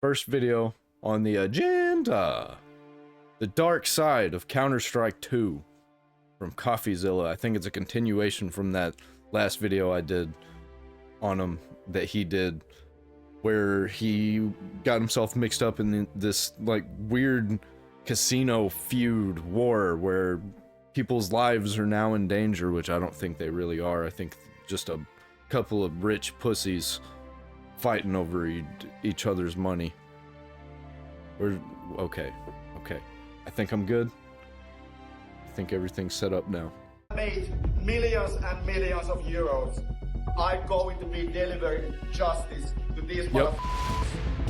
First video on the agenda. The dark side of Counter-Strike 2 from Coffeezilla. I think it's a continuation from that last video I did on him that he did, where he got himself mixed up in this like weird casino feud war where people's lives are now in danger, which I don't think they really are. I think just a couple of rich pussies fighting over each other's money. Okay. I think I'm good. I think everything's set up now. Made millions and millions of euros. I'm going to be delivering justice to these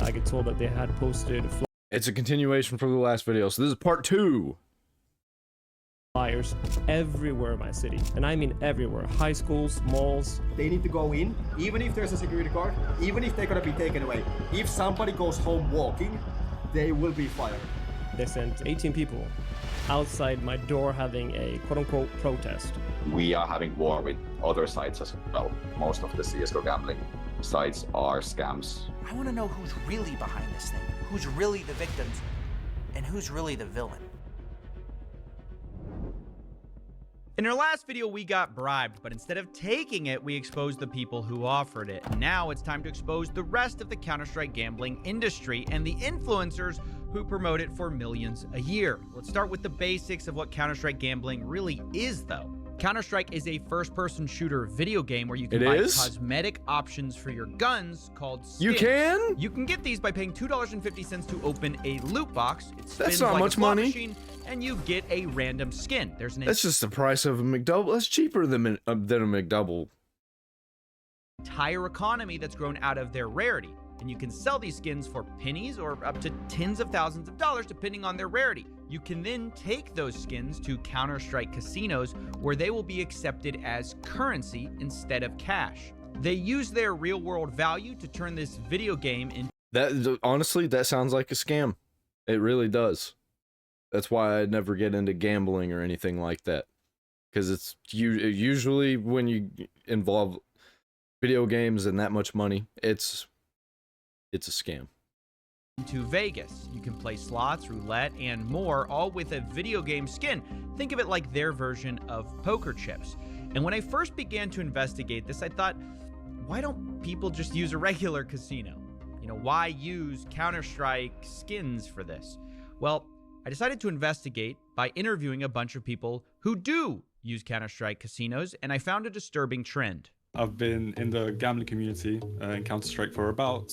I get told that they had posted It's a continuation from the last video, so this is part 2. flyers everywhere in my city, and I mean everywhere. High schools, malls. They need to go in, even if there's a security guard, even if they're gonna be taken away. If somebody goes home walking, they will be fired. They sent 18 people outside my door having a quote-unquote protest. We are having war with other sites as well. Most of the CSGO gambling sites are scams. I want to know who's really behind this thing, who's really the victims, and who's really the villain. In our last video, we got bribed, but instead of taking it, we exposed the people who offered it. Now it's time to expose the rest of the Counter-Strike gambling industry and the influencers who promote it for millions a year. Let's start with the basics of what Counter-Strike gambling really is, though. Counter-Strike is a first-person shooter video game where you can buy cosmetic options for your guns called skins. You can? You can get these by paying $2.50 to open a loot box. It spins That's not like much a slot money. machine, and you get a random skin. There's an That's just the price of a McDouble. That's cheaper than a McDouble. entire economy that's grown out of their rarity. And you can sell these skins for pennies or up to tens of thousands of dollars depending on their rarity. You can then take those skins to Counter-Strike casinos where they will be accepted as currency instead of cash. They use their real-world value to turn this video game into... That honestly, that sounds like a scam. It really does. That's why I never get into gambling or anything like that. Because it's usually when you involve video games and that much money, it's a scam. To Vegas. You can play slots, roulette, and more, all with a video game skin. Think of it like their version of poker chips. And when I first began to investigate this, I thought, why don't people just use a regular casino? You know, why use Counter-Strike skins for this? Well, I decided to investigate by interviewing a bunch of people who do use Counter-Strike casinos, and I found a disturbing trend. I've been in the gambling community in Counter-Strike for about,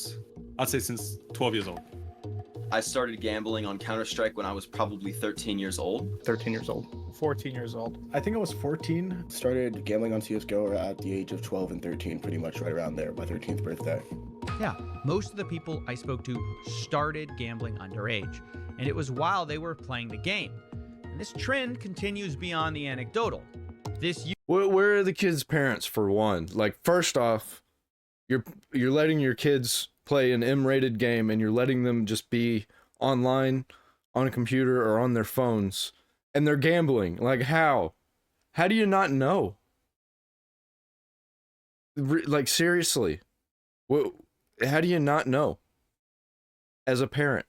I'd say since 12 years old. I started gambling on Counter-Strike when I was probably 13 years old. 13 years old. 14 years old. I think I was 14. Started gambling on CSGO at the age of 12 and 13, pretty much right around there, my 13th birthday. Yeah, most of the people I spoke to started gambling underage, and it was while they were playing the game. And this trend continues beyond the anecdotal. Where are the kids' parents, for one? Like, first off, you're letting your kids play an M-rated game and you're letting them just be online on a computer or on their phones, and they're gambling. Like, how? How do you not know? Like, seriously. How do you not know as a parent?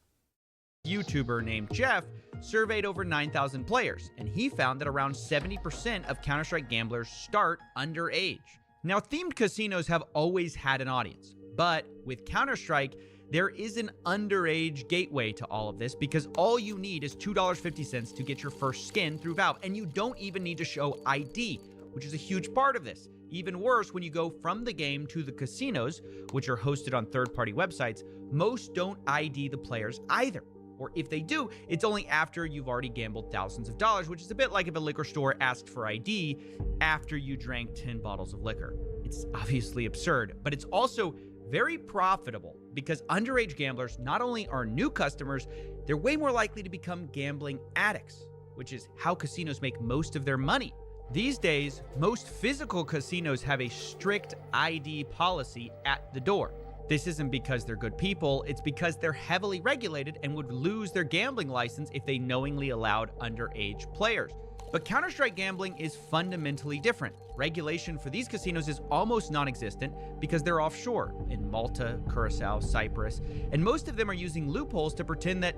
YouTuber named Jeff surveyed over 9,000 players, and he found that around 70% of Counter-Strike gamblers start underage. Now, themed casinos have always had an audience, but with Counter-Strike, there is an underage gateway to all of this because all you need is $2.50 to get your first skin through Valve, and you don't even need to show ID, which is a huge part of this. Even worse, when you go from the game to the casinos, which are hosted on third-party websites, most don't ID the players either. Or if they do, it's only after you've already gambled thousands of dollars, which is a bit like if a liquor store asked for ID after you drank 10 bottles of liquor. It's obviously absurd, but it's also very profitable because underage gamblers not only are new customers, they're way more likely to become gambling addicts, which is how casinos make most of their money. These days, most physical casinos have a strict ID policy at the door. This isn't because they're good people, it's because they're heavily regulated and would lose their gambling license if they knowingly allowed underage players. But Counter-Strike gambling is fundamentally different. Regulation for these casinos is almost non-existent because they're offshore in Malta, Curacao, Cyprus, and most of them are using loopholes to pretend that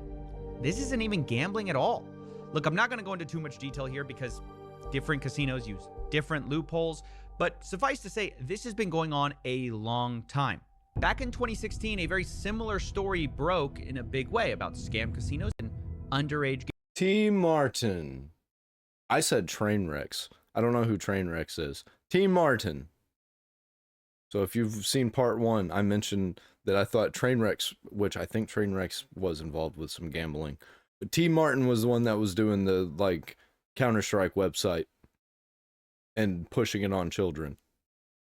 this isn't even gambling at all. Look, I'm not going to go into too much detail here because different casinos use different loopholes, but suffice to say, this has been going on a long time. Back in 2016, a very similar story broke in a big way about scam casinos and underage. Team Martin. I said Trainwrecks. I don't know who Trainwrecks is. Team Martin. So if you've seen part 1, I mentioned that I thought Trainwrecks, which I think Trainwrecks was involved with some gambling. But Team Martin was the one that was doing the, like, Counter-Strike website and pushing it on children.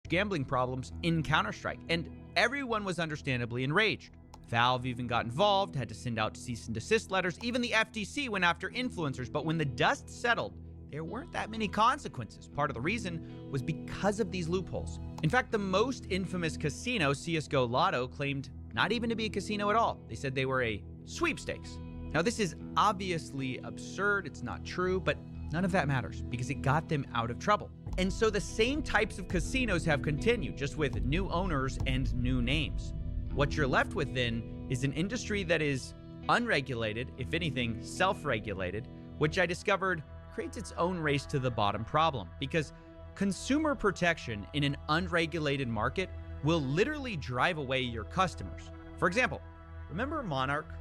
Gambling problems in Counter-Strike, and everyone was understandably enraged. Valve even got involved, had to send out cease and desist letters. Even the FTC went after influencers, but when the dust settled, there weren't that many consequences. Part of the reason was because of these loopholes. In fact, the most infamous casino, CSGO Lotto, claimed not even to be a casino at all. They said they were a sweepstakes. Now, this is obviously absurd. It's not true, but none of that matters because it got them out of trouble. And so the same types of casinos have continued, just with new owners and new names. What you're left with then is an industry that is unregulated, if anything, self-regulated, which I discovered creates its own race to the bottom problem, because consumer protection in an unregulated market will literally drive away your customers. For example, remember Monarch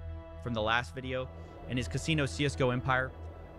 from the last video and his casino CSGO Empire?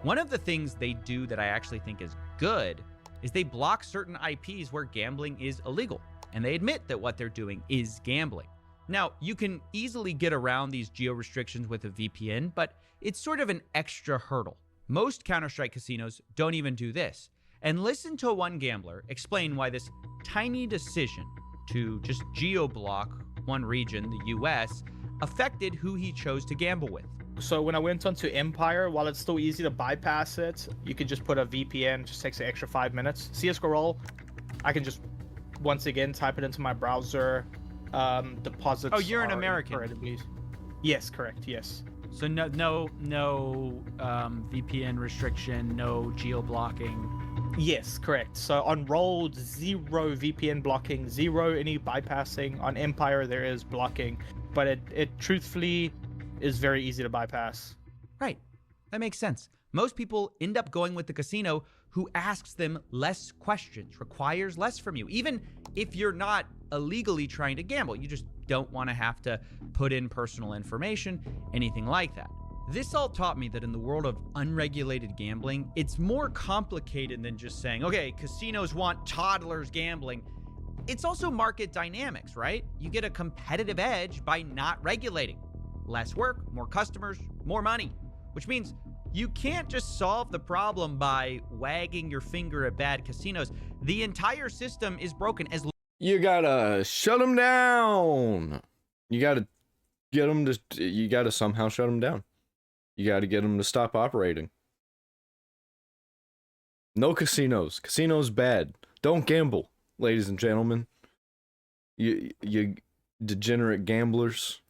One of the things they do that I actually think is good is they block certain IPs where gambling is illegal, and they admit that what they're doing is gambling. Now, you can easily get around these geo restrictions with a VPN, but it's sort of an extra hurdle. Most Counter-Strike casinos don't even do this. And listen to one gambler explain why this tiny decision to just geo-block one region, the US, affected who he chose to gamble with. So when I went onto Empire, while it's still easy to bypass it, you can just put a VPN, it just takes an extra 5 minutes. CSGO Roll, I can just, once again, type it into my browser. Deposits. Oh, you're an American. Yes, correct. Yes. So no VPN restriction, no geo blocking. Yes, correct. So on Roll, 0 VPN blocking, 0 any bypassing. On Empire, there is blocking, but it truthfully is very easy to bypass. Right. That makes sense. Most people end up going with the casino who asks them less questions, requires less from you. Even if you're not illegally trying to gamble, you just don't want to have to put in personal information, anything like that. This all taught me that in the world of unregulated gambling, it's more complicated than just saying, okay, casinos want toddlers gambling. It's also market dynamics, right? You get a competitive edge by not regulating. Less work, more customers, more money, which means you can't just solve the problem by wagging your finger at bad casinos. The entire system is broken. You gotta shut them down. You gotta get them to, you gotta somehow shut them down. You gotta get them to stop operating. No casinos. Casinos bad. Don't gamble, ladies and gentlemen. You degenerate gamblers.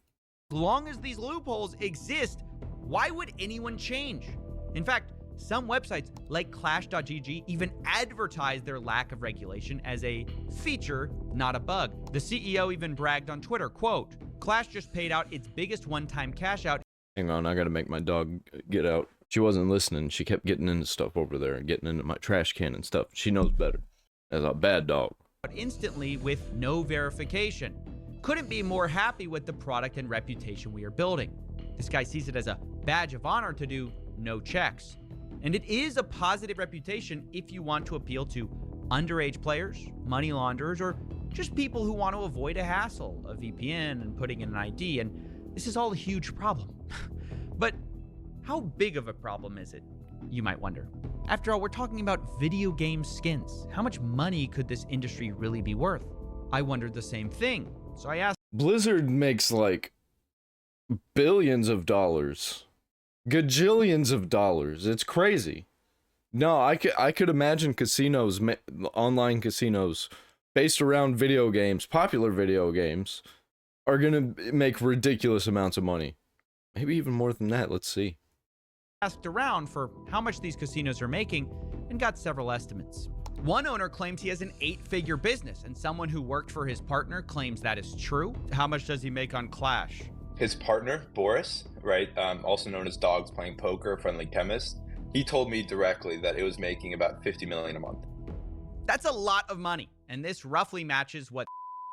As long as these loopholes exist, why would anyone change? In fact, some websites like Clash.gg even advertise their lack of regulation as a feature, not a bug. The CEO even bragged on Twitter, quote, Clash just paid out its biggest one-time cash out. Hang on, I gotta make my dog get out. She wasn't listening. She kept getting into stuff over there and getting into my trash can and stuff. She knows better. As a bad dog. Instantly with no verification. Couldn't be more happy with the product and reputation we are building. This guy sees it as a badge of honor to do no checks. And it is a positive reputation if you want to appeal to underage players, money launderers, or just people who want to avoid a hassle, a VPN and putting in an ID. And this is all a huge problem. But how big of a problem is it, you might wonder? After all, we're talking about video game skins. How much money could this industry really be worth? I wondered the same thing. So I asked. Blizzard makes like billions of dollars. Gajillions of dollars. It's crazy. No, I could imagine casinos, online casinos, based around video games, popular video games, are gonna make ridiculous amounts of money. Maybe even more than that. Let's see. asked around for how much these casinos are making and got several estimates. One owner claims he has an 8-figure business, and someone who worked for his partner claims that is true. How much does he make on Clash? His partner, Boris, right, also known as Dogs Playing Poker, Friendly Chemist, he told me directly that it was making about $50 million a month. That's a lot of money, and this roughly matches what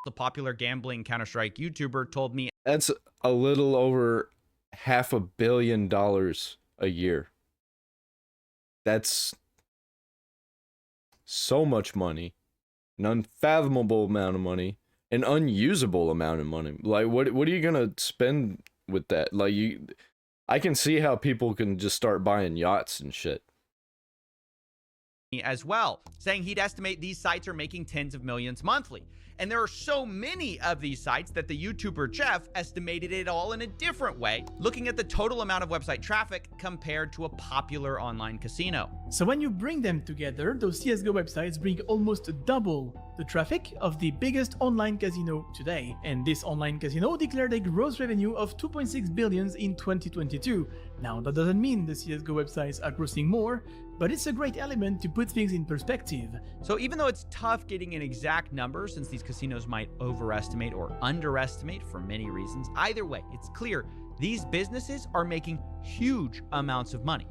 the popular gambling Counter-Strike YouTuber told me. That's a little over $500 million a year. That's so much money, an unfathomable amount of money, an unusable amount of money. Like, what are you gonna spend with that? Like, I can see how people can just start buying yachts and shit. As well, saying he'd estimate these sites are making tens of millions monthly. And there are so many of these sites that the YouTuber Jeff estimated it all in a different way, looking at the total amount of website traffic compared to a popular online casino. So when you bring them together, those CSGO websites bring almost double the traffic of the biggest online casino today. And this online casino declared a gross revenue of 2.6 billion in 2022. Now, that doesn't mean the CSGO websites are grossing more, but it's a great element to put things in perspective. So even though it's tough getting an exact number, since these casinos might overestimate or underestimate for many reasons, either way, it's clear these businesses are making huge amounts of money.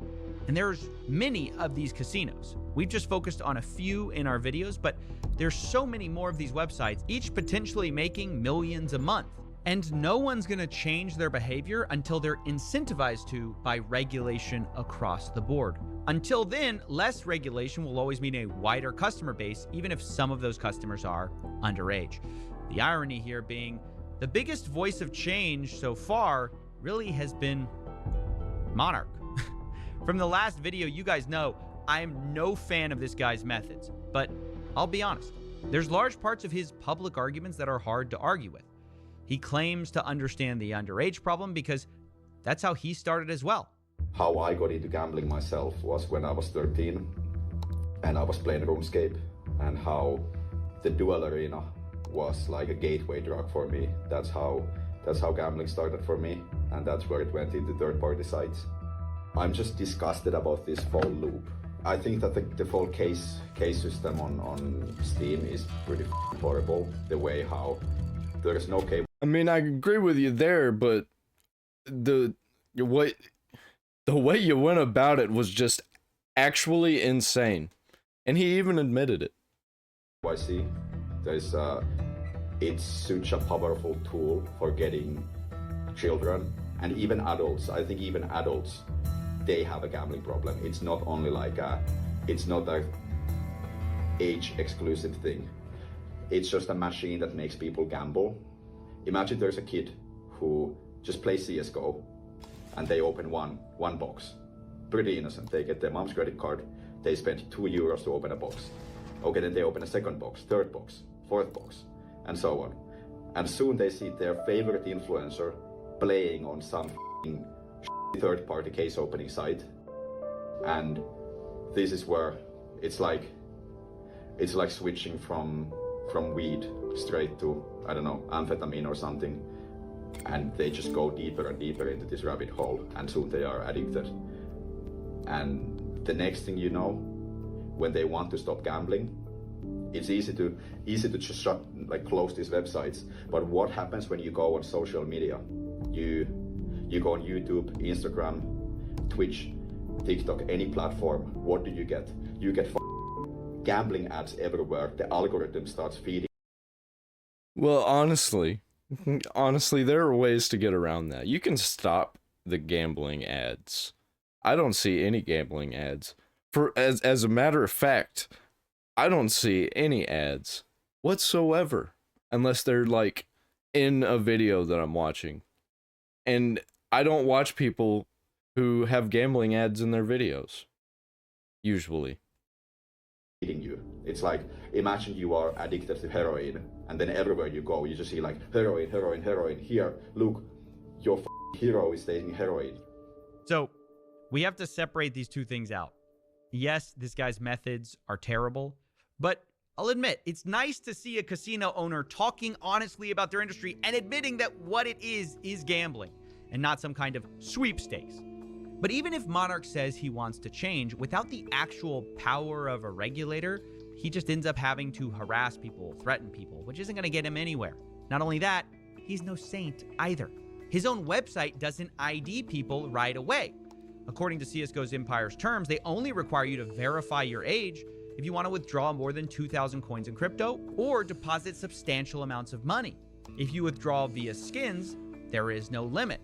And there's many of these casinos. We've just focused on a few in our videos, but there's so many more of these websites, each potentially making millions a month. And no one's gonna change their behavior until they're incentivized to by regulation across the board. Until then, less regulation will always mean a wider customer base, even if some of those customers are underage. The irony here being, the biggest voice of change so far really has been Monarch. From the last video, you guys know I am no fan of this guy's methods, but I'll be honest, there's large parts of his public arguments that are hard to argue with. He claims to understand the underage problem because that's how he started as well. How I got into gambling myself was when I was 13 and I was playing RuneScape, and how the duel arena was like a gateway drug for me. That's how gambling started for me, and that's where it went into third-party sites. I'm just disgusted about this whole loop. I think that the whole case system on Steam is pretty horrible. The way how there's no cable. I mean, I agree with you there, but the way you went about it was just actually insane, and he even admitted it. I see. It's such a powerful tool for getting children and even adults. I think even adults, they have a gambling problem. It's not only like it's not a age exclusive thing. It's just a machine that makes people gamble. Imagine there's a kid who just plays CSGO and they open one box. Pretty innocent. They get their mom's credit card. They spend €2 to open a box. Okay, then they open a second box, third box, fourth box, and so on. And soon they see their favorite influencer playing on some third-party case opening site. And this is where it's like switching from weed straight to, I don't know, amphetamine or something, and they just go deeper and deeper into this rabbit hole, and soon they are addicted. And the next thing you know, when they want to stop gambling, it's easy to just close these websites. But what happens when you go on social media? You go on YouTube, Instagram, Twitch, TikTok, any platform. What do you get? You get gambling ads everywhere. The algorithm starts feeding. Well, honestly, there are ways to get around that. You can stop the gambling ads. I don't see any gambling ads. As a matter of fact, I don't see any ads whatsoever unless they're like in a video that I'm watching. And I don't watch people who have gambling ads in their videos, usually. You. It's like, imagine you are addicted to heroin, and then everywhere you go, you just see like heroin, heroin, heroin. Here, look, your hero is taking heroin. So we have to separate these two things out. Yes, this guy's methods are terrible, but I'll admit, it's nice to see a casino owner talking honestly about their industry and admitting that what it is gambling and not some kind of sweepstakes. But even if Monarch says he wants to change, without the actual power of a regulator, he just ends up having to harass people, threaten people, which isn't going to get him anywhere. Not only that, he's no saint either. His own website doesn't ID people right away. According to CSGO's Empire's terms, they only require you to verify your age if you want to withdraw more than 2,000 coins in crypto or deposit substantial amounts of money. If you withdraw via skins, there is no limit.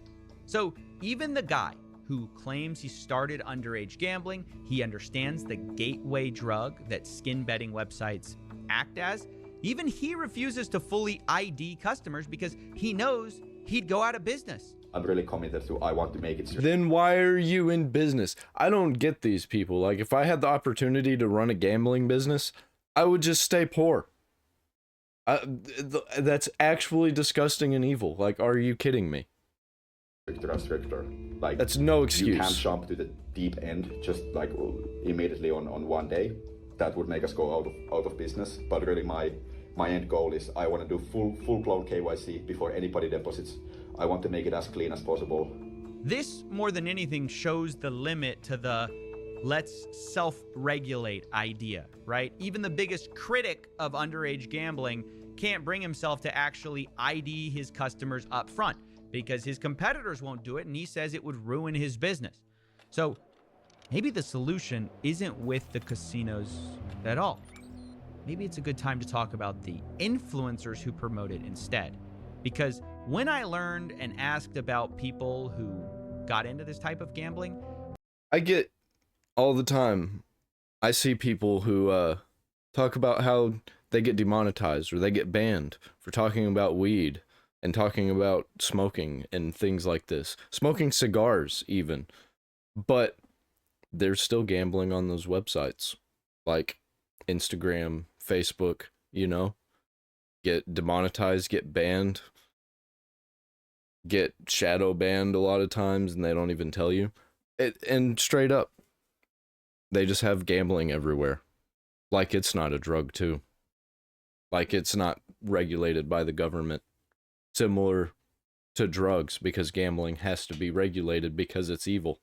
So even the guy who claims he started underage gambling, he understands the gateway drug that skin betting websites act as, even he refuses to fully ID customers because he knows he'd go out of business. I'm really committed to, I want to make it. Then why are you in business? I don't get these people. Like, if I had the opportunity to run a gambling business, I would just stay poor. That's actually disgusting and evil. Like, are you kidding me? Stricter. Like, that's no excuse. You can't jump to the deep end just like immediately on one day. That would make us go out of business. But really my end goal is I want to do full-blown KYC before anybody deposits. I want to make it as clean as possible. This, more than anything, shows the limit to the let's self-regulate idea, right? Even the biggest critic of underage gambling can't bring himself to actually ID his customers up front because his competitors won't do it, and he says it would ruin his business. So maybe the solution isn't with the casinos at all. Maybe it's a good time to talk about the influencers who promote it instead. Because when I learned and asked about people who got into this type of gambling, I get all the time, I see people who talk about how they get demonetized or they get banned for talking about weed and talking about smoking and things like this. Smoking cigars even. But they're still gambling on those websites. Like Instagram, Facebook, you know? Get demonetized, get banned, get shadow banned a lot of times, and they don't even tell you. And straight up, they just have gambling everywhere. Like it's not a drug too. Like it's not regulated by the government. Similar to drugs, because gambling has to be regulated because it's evil.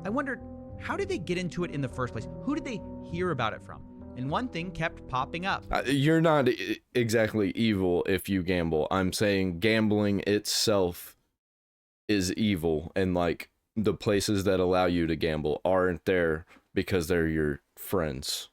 I wondered, how did they get into it in the first place? Who did they hear about it from? And one thing kept popping up. You're not exactly evil if you gamble. I'm saying gambling itself is evil, and like the places that allow you to gamble aren't there because they're your friends.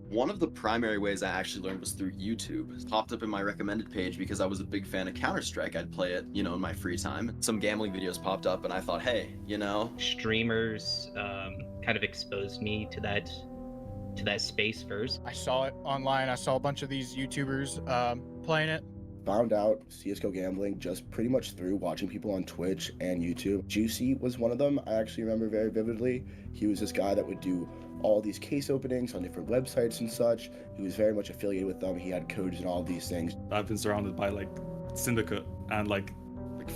One of the primary ways I actually learned was through YouTube. It popped up in my recommended page because I was a big fan of Counter-Strike. I'd play it, you know, in my free time. Some gambling videos popped up and I thought, hey, you know. Streamers kind of exposed me to that space first. I saw it online. I saw a bunch of these YouTubers playing it. Found out CSGO gambling just pretty much through watching people on Twitch and YouTube. Juicy was one of them. I actually remember very vividly. He was this guy that would do all these case openings on different websites and such. He was very much affiliated with them. He had codes and all of these things. I've been surrounded by like Syndicate and like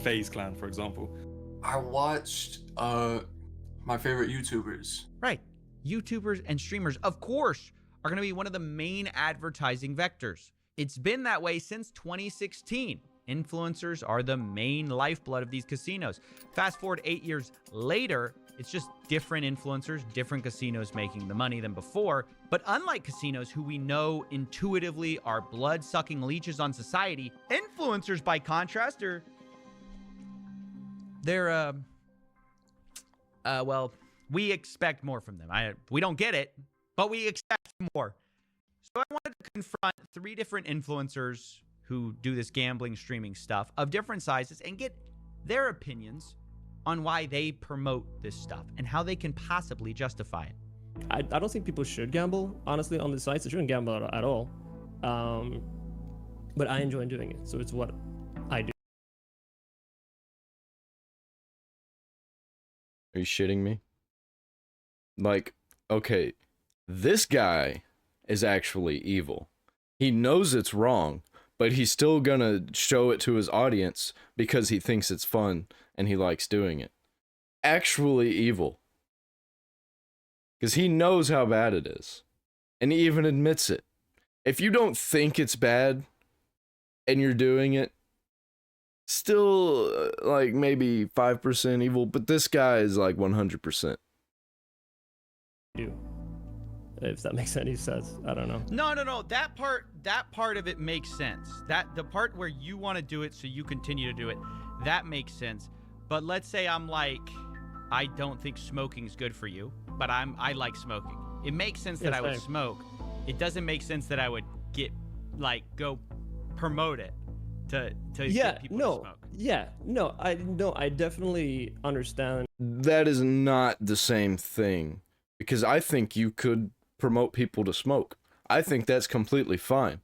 FaZe Clan, for example. I watched my favorite YouTubers. Right. YouTubers and streamers, of course, are going to be one of the main advertising vectors. It's been that way since 2016. Influencers are the main lifeblood of these casinos. Fast forward 8 years later, it's just different influencers, different casinos making the money than before. But unlike casinos, who we know intuitively are blood-sucking leeches on society, influencers, by contrast, well, we expect more from them. We don't get it, but we expect more. So I wanted to confront 3 different influencers who do this gambling streaming stuff of different sizes and get their opinions on why they promote this stuff and how they can possibly justify it. I don't think people should gamble, honestly, on the sites. They shouldn't gamble at all. But I enjoy doing it, so it's what I do. Are you shitting me? Like, okay, this guy is actually evil. He knows it's wrong, but he's still gonna show it to his audience because he thinks it's fun and he likes doing it. Actually evil. Because he knows how bad it is. And he even admits it. If you don't think it's bad and you're doing it, still like maybe 5% evil, but this guy is like 100%. If that makes any sense, I don't know. No. That part of it makes sense. That the part where you want to do it so you continue to do it, that makes sense. But let's say I'm like, I don't think smoking's good for you, but I like smoking. It makes sense that I would smoke. It doesn't make sense that I would go promote it to get people to smoke. I definitely understand. That is not the same thing, because I think you could promote people to smoke. I think that's completely fine.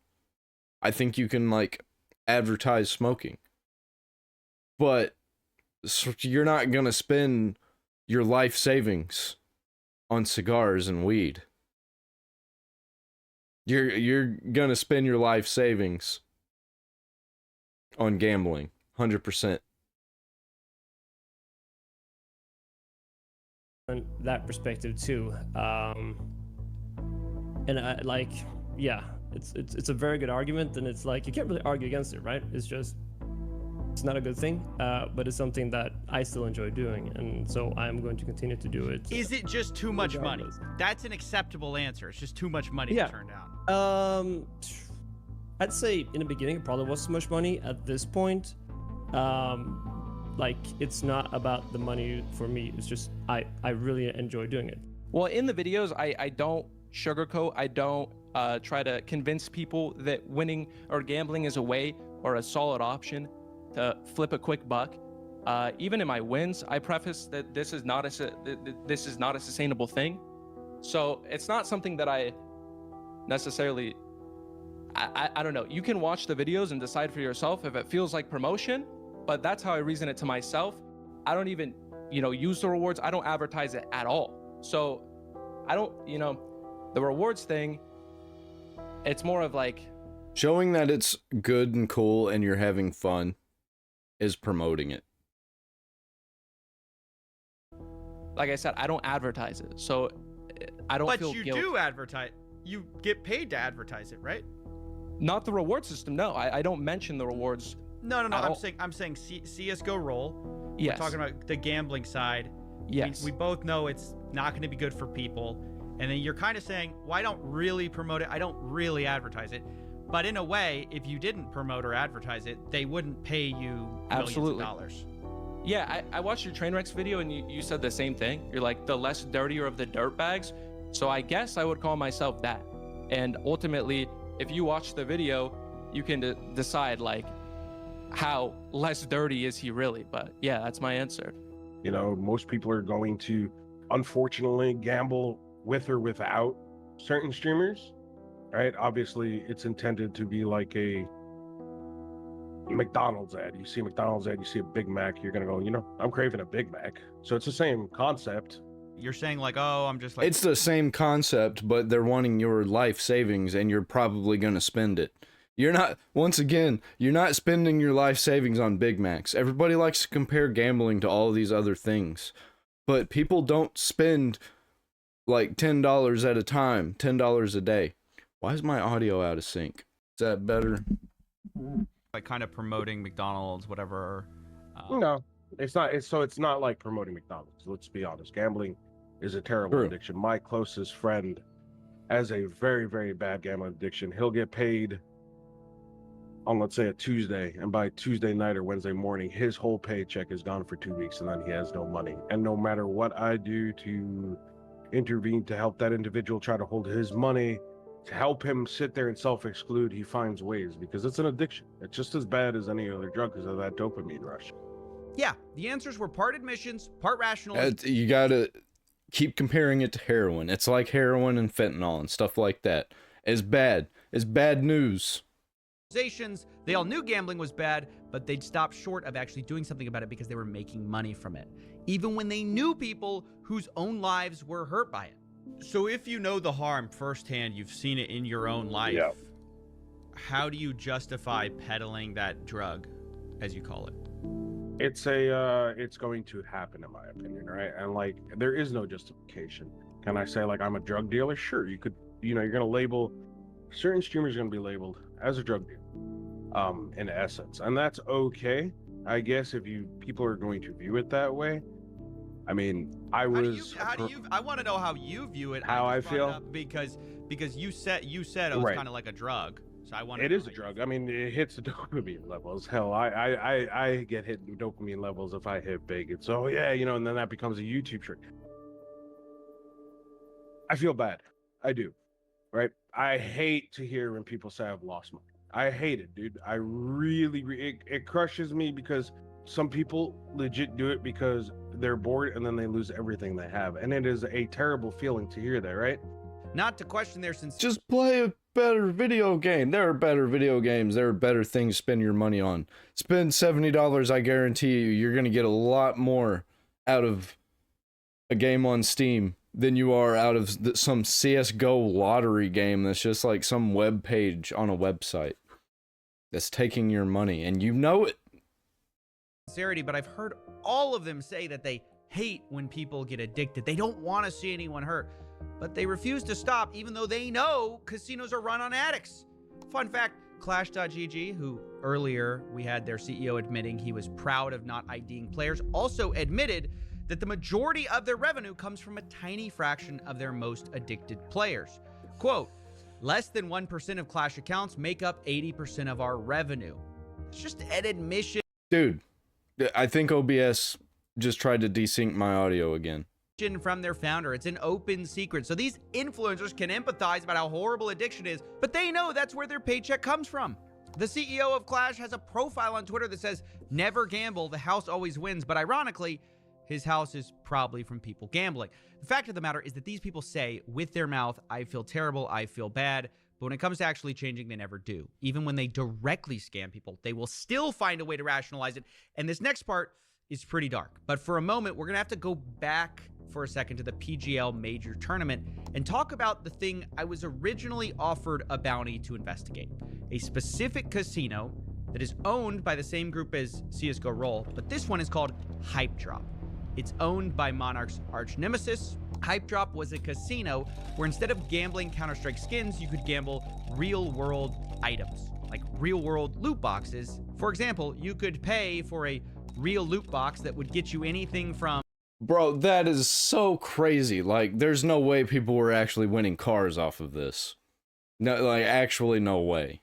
I think you can like advertise smoking, but you're not gonna spend your life savings on cigars and weed. You're gonna spend your life savings on gambling, 100%. And that perspective too, and I like, yeah, it's a very good argument, and it's like you can't really argue against it, right? It's just it's not a good thing, but it's something that I still enjoy doing, and so I'm going to continue to do it. Is it just too much money? That's an acceptable answer. It's just too much money to turn down. I'd say in the beginning it probably was too much money. At this point, like it's not about the money for me. It's just I really enjoy doing it. Well, in the videos, I don't sugarcoat. I don't try to convince people that winning or gambling is a way or a solid option to flip a quick buck. Even in my wins, I preface that this is not a sustainable thing. So it's not something that I necessarily. I don't know. You can watch the videos and decide for yourself if it feels like promotion, but that's how I reason it to myself. I don't even, use the rewards. I don't advertise it at all. So I don't, the rewards thing, it's more of like showing that it's good and cool and you're having fun is promoting it. Like I said, I don't advertise it. So I don't feel guilt. But you do advertise. You get paid to advertise it, right? Not the reward system. No, I don't mention the rewards. No. I'm saying CS:GO roll. Yes. We're talking about the gambling side. Yes. We both know it's not going to be good for people. And then you're kind of saying, well, I don't really promote it. I don't really advertise it. But in a way, if you didn't promote or advertise it, they wouldn't pay you millions of dollars. Yeah, I watched your Trainwrecks video and you said the same thing. You're like the less dirtier of the dirt bags. So I guess I would call myself that. And ultimately, if you watch the video, you can decide like how less dirty is he really. But yeah, that's my answer. Most people are going to unfortunately gamble with or without certain streamers, right? Obviously, it's intended to be like a McDonald's ad. You see a McDonald's ad, you see a Big Mac, you're gonna go, I'm craving a Big Mac. So it's the same concept. You're saying like, oh, I'm just like... It's the same concept, but they're wanting your life savings and you're probably gonna spend it. You're not, once again, you're not spending your life savings on Big Macs. Everybody likes to compare gambling to all of these other things, but people don't spend like $10 at a time, $10 a day. Why is my audio out of sync? Is that better? Like kind of promoting McDonald's, whatever. No, it's not. It's not like promoting McDonald's. Let's be honest. Gambling is a terrible addiction. My closest friend has a very, very bad gambling addiction. He'll get paid on, let's say, a Tuesday, and by Tuesday night or Wednesday morning, his whole paycheck is gone for 2 weeks, and then he has no money. And no matter what I do to intervene to help that individual try to hold his money, to help him sit there and self-exclude, he finds ways, because it's an addiction. It's just as bad as any other drug because of that dopamine rush. Yeah, the answers were part admissions, part rational. You gotta keep comparing it to heroin. It's like heroin and fentanyl and stuff like that. It's bad. It's bad news. They all knew gambling was bad, but they'd stop short of actually doing something about it because they were making money from it, even when they knew people whose own lives were hurt by it. So if you know the harm firsthand, you've seen it in your own life, how do you justify peddling that drug, as you call it? It's going to happen, in my opinion, right? And like, there is no justification. Can I say like I'm a drug dealer? Sure, you could. You're gonna label certain streamers are gonna be labeled as a drug dealer, in essence, and that's okay. I guess if people are going to view it that way, I mean, I want to know how you view it. How I just brought it feel? up because you said it was Right. kind of like a drug. So I want It is a drug. I mean, it hits the dopamine levels. Hell, I get hit with dopamine levels if I hit bacon. So yeah, and then that becomes a YouTube trick. I feel bad. I do. Right? I hate to hear when people say I've lost money. I hate it, dude. I really, it crushes me because some people legit do it because they're bored and then they lose everything they have. And it is a terrible feeling to hear that, right? Not to question their sincerity. Just play a better video game. There are better video games. There are better things to spend your money on. Spend $70. I guarantee you're going to get a lot more out of a game on Steam than you are out of some CSGO lottery game that's just like some web page on a website that's taking your money, and you know it. Sincerity, but I've heard all of them say that they hate when people get addicted. They don't want to see anyone hurt, but they refuse to stop even though they know casinos are run on addicts. Fun fact, Clash.gg, who earlier we had their CEO admitting he was proud of not IDing players, also admitted that the majority of their revenue comes from a tiny fraction of their most addicted players. Quote, less than 1% of Clash accounts make up 80% of our revenue. It's just an admission. Dude, I think OBS just tried to desync my audio again. From their founder. It's an open secret. So these influencers can empathize about how horrible addiction is, but they know that's where their paycheck comes from. The CEO of Clash has a profile on Twitter that says, never gamble, the house always wins. But ironically, his house is probably from people gambling. The fact of the matter is that these people say with their mouth, I feel terrible, I feel bad. But when it comes to actually changing, they never do. Even when they directly scam people, they will still find a way to rationalize it. And this next part is pretty dark. But for a moment, we're going to have to go back for a second to the PGL major tournament and talk about the thing I was originally offered a bounty to investigate. A specific casino that is owned by the same group as CSGO Roll, but this one is called Hype Drop. It's owned by Monarch's arch nemesis. Hype Drop was a casino where instead of gambling Counter-Strike skins, you could gamble real-world items, like real-world loot boxes. For example, you could pay for a real loot box that would get you anything from... Bro, that is so crazy. Like, there's no way people were actually winning cars off of this. No, like, actually no way.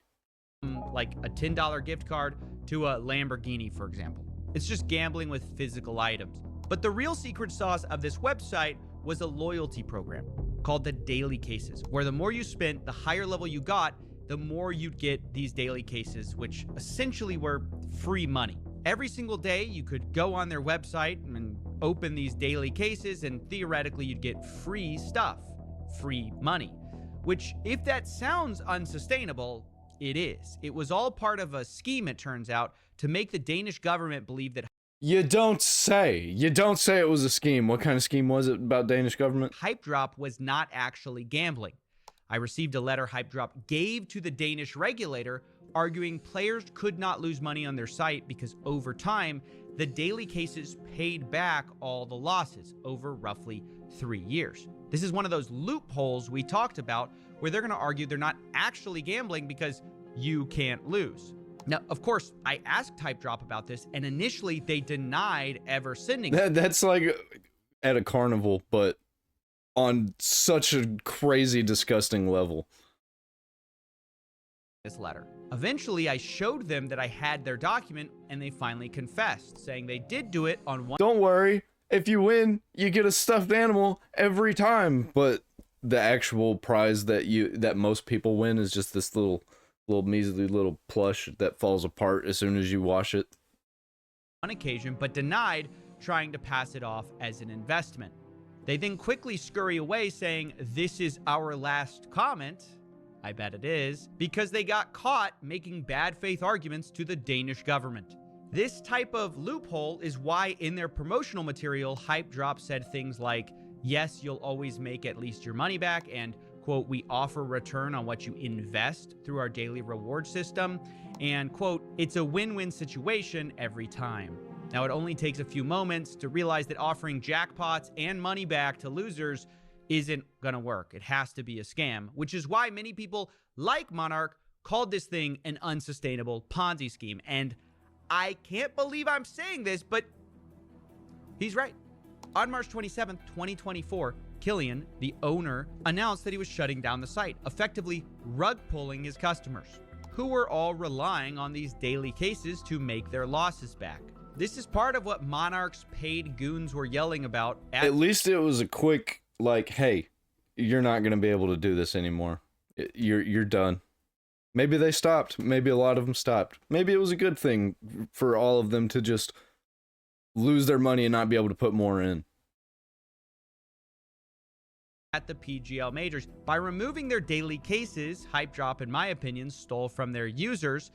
Like a $10 gift card to a Lamborghini, for example. It's just gambling with physical items. But the real secret sauce of this website was a loyalty program called the Daily Cases, where the more you spent, the higher level you got, the more you'd get these daily cases, which essentially were free money. Every single day, you could go on their website and open these daily cases, and theoretically, you'd get free stuff, free money, which, if that sounds unsustainable, it is. It was all part of a scheme, it turns out, to make the Danish government believe that... You don't say. You don't say it was a scheme. What kind of scheme was it about Danish government? Hype Drop was not actually gambling. I received a letter Hype Drop gave to the Danish regulator arguing players could not lose money on their site because over time, the daily cases paid back all the losses over roughly 3 years. This is one of those loopholes we talked about where they're going to argue they're not actually gambling because you can't lose. Now, of course, I asked Hype Drop about this, and initially they denied ever sending it. That's like at a carnival, but on such a crazy, disgusting level. This letter. Eventually, I showed them that I had their document, and they finally confessed, saying they did do it on one... Don't worry. If you win, you get a stuffed animal every time. But the actual prize that most people win is just this little measly little plush that falls apart as soon as you wash it. On occasion, but denied trying to pass it off as an investment. They then quickly scurry away saying, this is our last comment. I bet it is, because they got caught making bad faith arguments to the Danish government. This type of loophole is why in their promotional material, Hype Drop said things like, yes, you'll always make at least your money back, and quote, we offer return on what you invest through our daily reward system, and quote, it's a win-win situation every time. Now, it only takes a few moments to realize that offering jackpots and money back to losers isn't gonna work. It has to be a scam, which is why many people like Monarch called this thing an unsustainable Ponzi scheme. And I can't believe I'm saying this, but he's right. On March 27th, 2024, Killian, the owner, announced that he was shutting down the site, effectively rug pulling his customers, who were all relying on these daily cases to make their losses back. This is part of what Monarch's paid goons were yelling about. At least it was a quick, like, hey, you're not going to be able to do this anymore. You're done. Maybe they stopped. Maybe a lot of them stopped. Maybe it was a good thing for all of them to just lose their money and not be able to put more in. At the PGL majors. By removing their daily cases, Hypedrop, in my opinion, stole from their users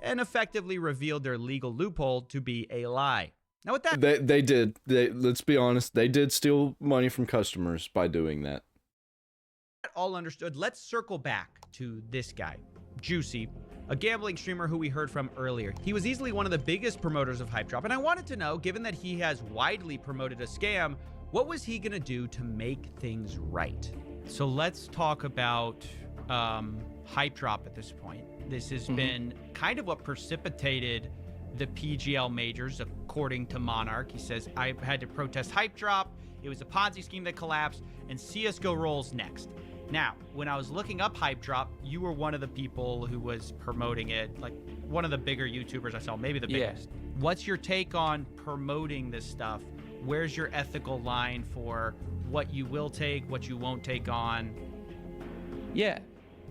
and effectively revealed their legal loophole to be a lie. Now with that, They did. Let's be honest, they did steal money from customers by doing that. all understood, let's circle back to this guy, Juicy, a gambling streamer who we heard from earlier. He was easily one of the biggest promoters of Hypedrop, and I wanted to know, given that he has widely promoted a scam, what was he gonna do to make things right? So let's talk about Hypedrop at this point. This has been kind of what precipitated the PGL majors, according to Monarch. He says, I had to protest Hypedrop. It was a Ponzi scheme that collapsed, and CSGO rolls next. Now, when I was looking up Hypedrop, you were one of the people who was promoting it, like one of the bigger YouTubers I saw, maybe the biggest. What's your take on promoting this stuff? Where's your ethical line for what you will take, what you won't take on? Yeah.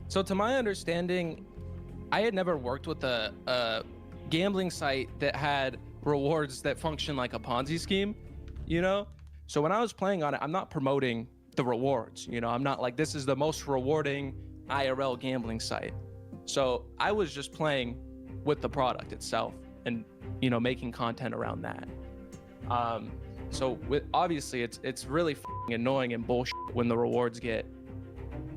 So to my understanding, I had never worked with a gambling site that had rewards that function like a Ponzi scheme, you know? So when I was playing on it, I'm not promoting the rewards, you know? I'm not like, this is the most rewarding IRL gambling site. So I was just playing with the product itself and, you know, making content around that. So obviously it's really f***ing annoying and bullshit when the rewards get,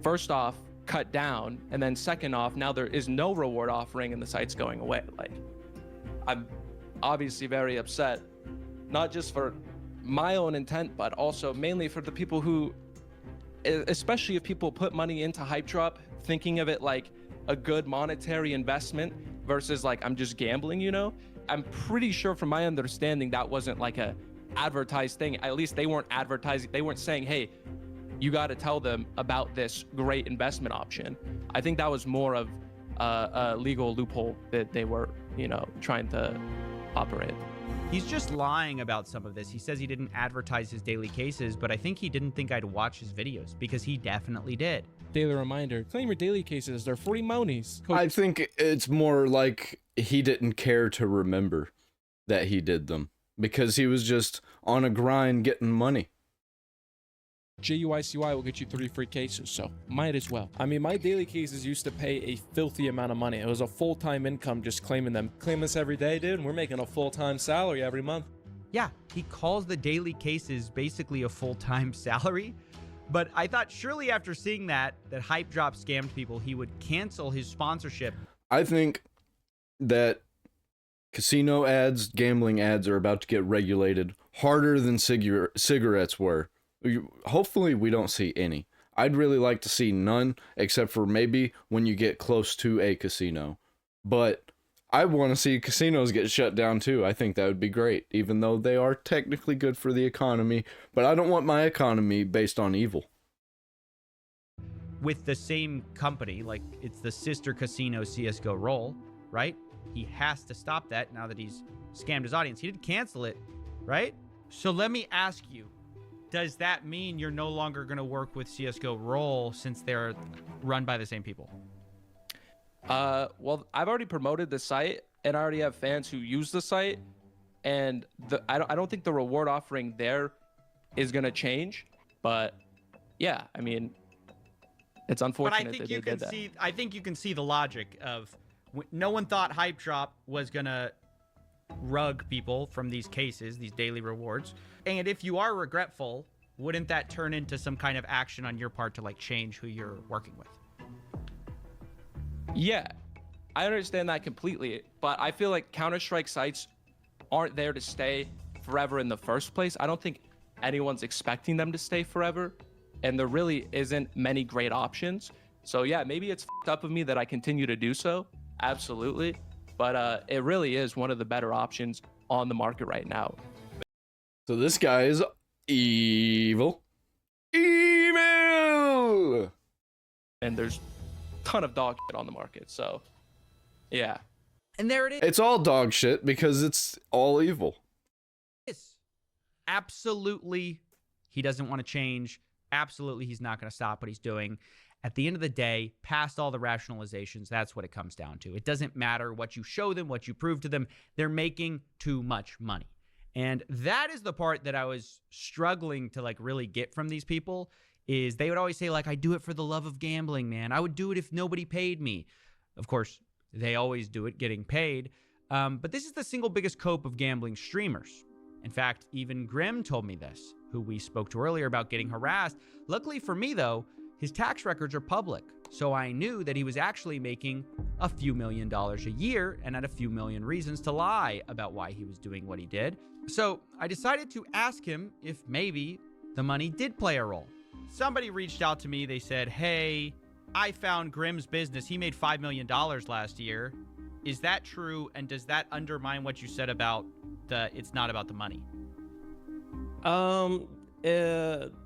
first off, cut down, and then second off, now there is no reward offering and the site's going away. Like, I'm obviously very upset, not just for my own intent, but also mainly for the people who, especially if people put money into Hypedrop, thinking of it like a good monetary investment versus like, I'm just gambling, you know? I'm pretty sure from my understanding, that wasn't like a advertised thing. At least they weren't advertising. They weren't saying, hey, you got to tell them about this great investment option. I think that was more of a legal loophole that they were, you know, trying to operate. He's just lying about some of this. He says he didn't advertise his daily cases, but I think he didn't think I'd watch his videos because he definitely did. Daily reminder, claim your daily cases. They're free monies. I think it's more like he didn't care to remember that he did them because he was just on a grind getting money. JUICY will get you 3 free cases, so might as well. I mean, my daily cases used to pay a filthy amount of money. It was a full-time income just claiming them. Claim this every day, dude, and we're making a full-time salary every month. Yeah, he calls the daily cases basically a full-time salary. But I thought surely after seeing that Hypedrop scammed people, he would cancel his sponsorship. I think that casino ads, gambling ads are about to get regulated harder than cigarettes were. Hopefully we don't see any. I'd really like to see none, except for maybe when you get close to a casino. But I want to see casinos get shut down too. I think that would be great, even though they are technically good for the economy. But I don't want my economy based on evil. With the same company, like it's the sister casino CSGO Roll, right? He has to stop that now that he's scammed his audience. He didn't cancel it, right? So let me ask you, does that mean you're no longer going to work with CSGO Roll since they're run by the same people? Well, I've already promoted the site, and I already have fans who use the site, and I don't think the reward offering there is going to change. But yeah, I mean, it's unfortunate that they did that. I think you can see the logic of no one thought Hypedrop was going to rug people from these cases, these daily rewards. And if you are regretful, wouldn't that turn into some kind of action on your part to like change who you're working with? Yeah, I understand that completely, but I feel like Counter-Strike sites aren't there to stay forever in the first place. I don't think anyone's expecting them to stay forever, and there really isn't many great options. So yeah, maybe it's f***ed up of me that I continue to do so, absolutely, but it really is one of the better options on the market right now. So this guy is evil. Evil! And there's a ton of dog shit on the market, so yeah. And there it is. It's all dog shit because it's all evil. Absolutely, he doesn't want to change. Absolutely, he's not going to stop what he's doing. At the end of the day, past all the rationalizations, that's what it comes down to. It doesn't matter what you show them, what you prove to them. They're making too much money. And that is the part that I was struggling to like really get from these people, is they would always say like, I do it for the love of gambling, man. I would do it if nobody paid me. Of course, they always do it getting paid. But this is the single biggest cope of gambling streamers. In fact, even Grim told me this, who we spoke to earlier about getting harassed. Luckily for me, though, his tax records are public, so I knew that he was actually making a few $1 million a year and had a few million reasons to lie about why he was doing what he did. So I decided to ask him if maybe the money did play a role. Somebody reached out to me. They said, hey, I found Grim's business. He made $5 million last year. Is that true? And does that undermine what you said about it's not about the money?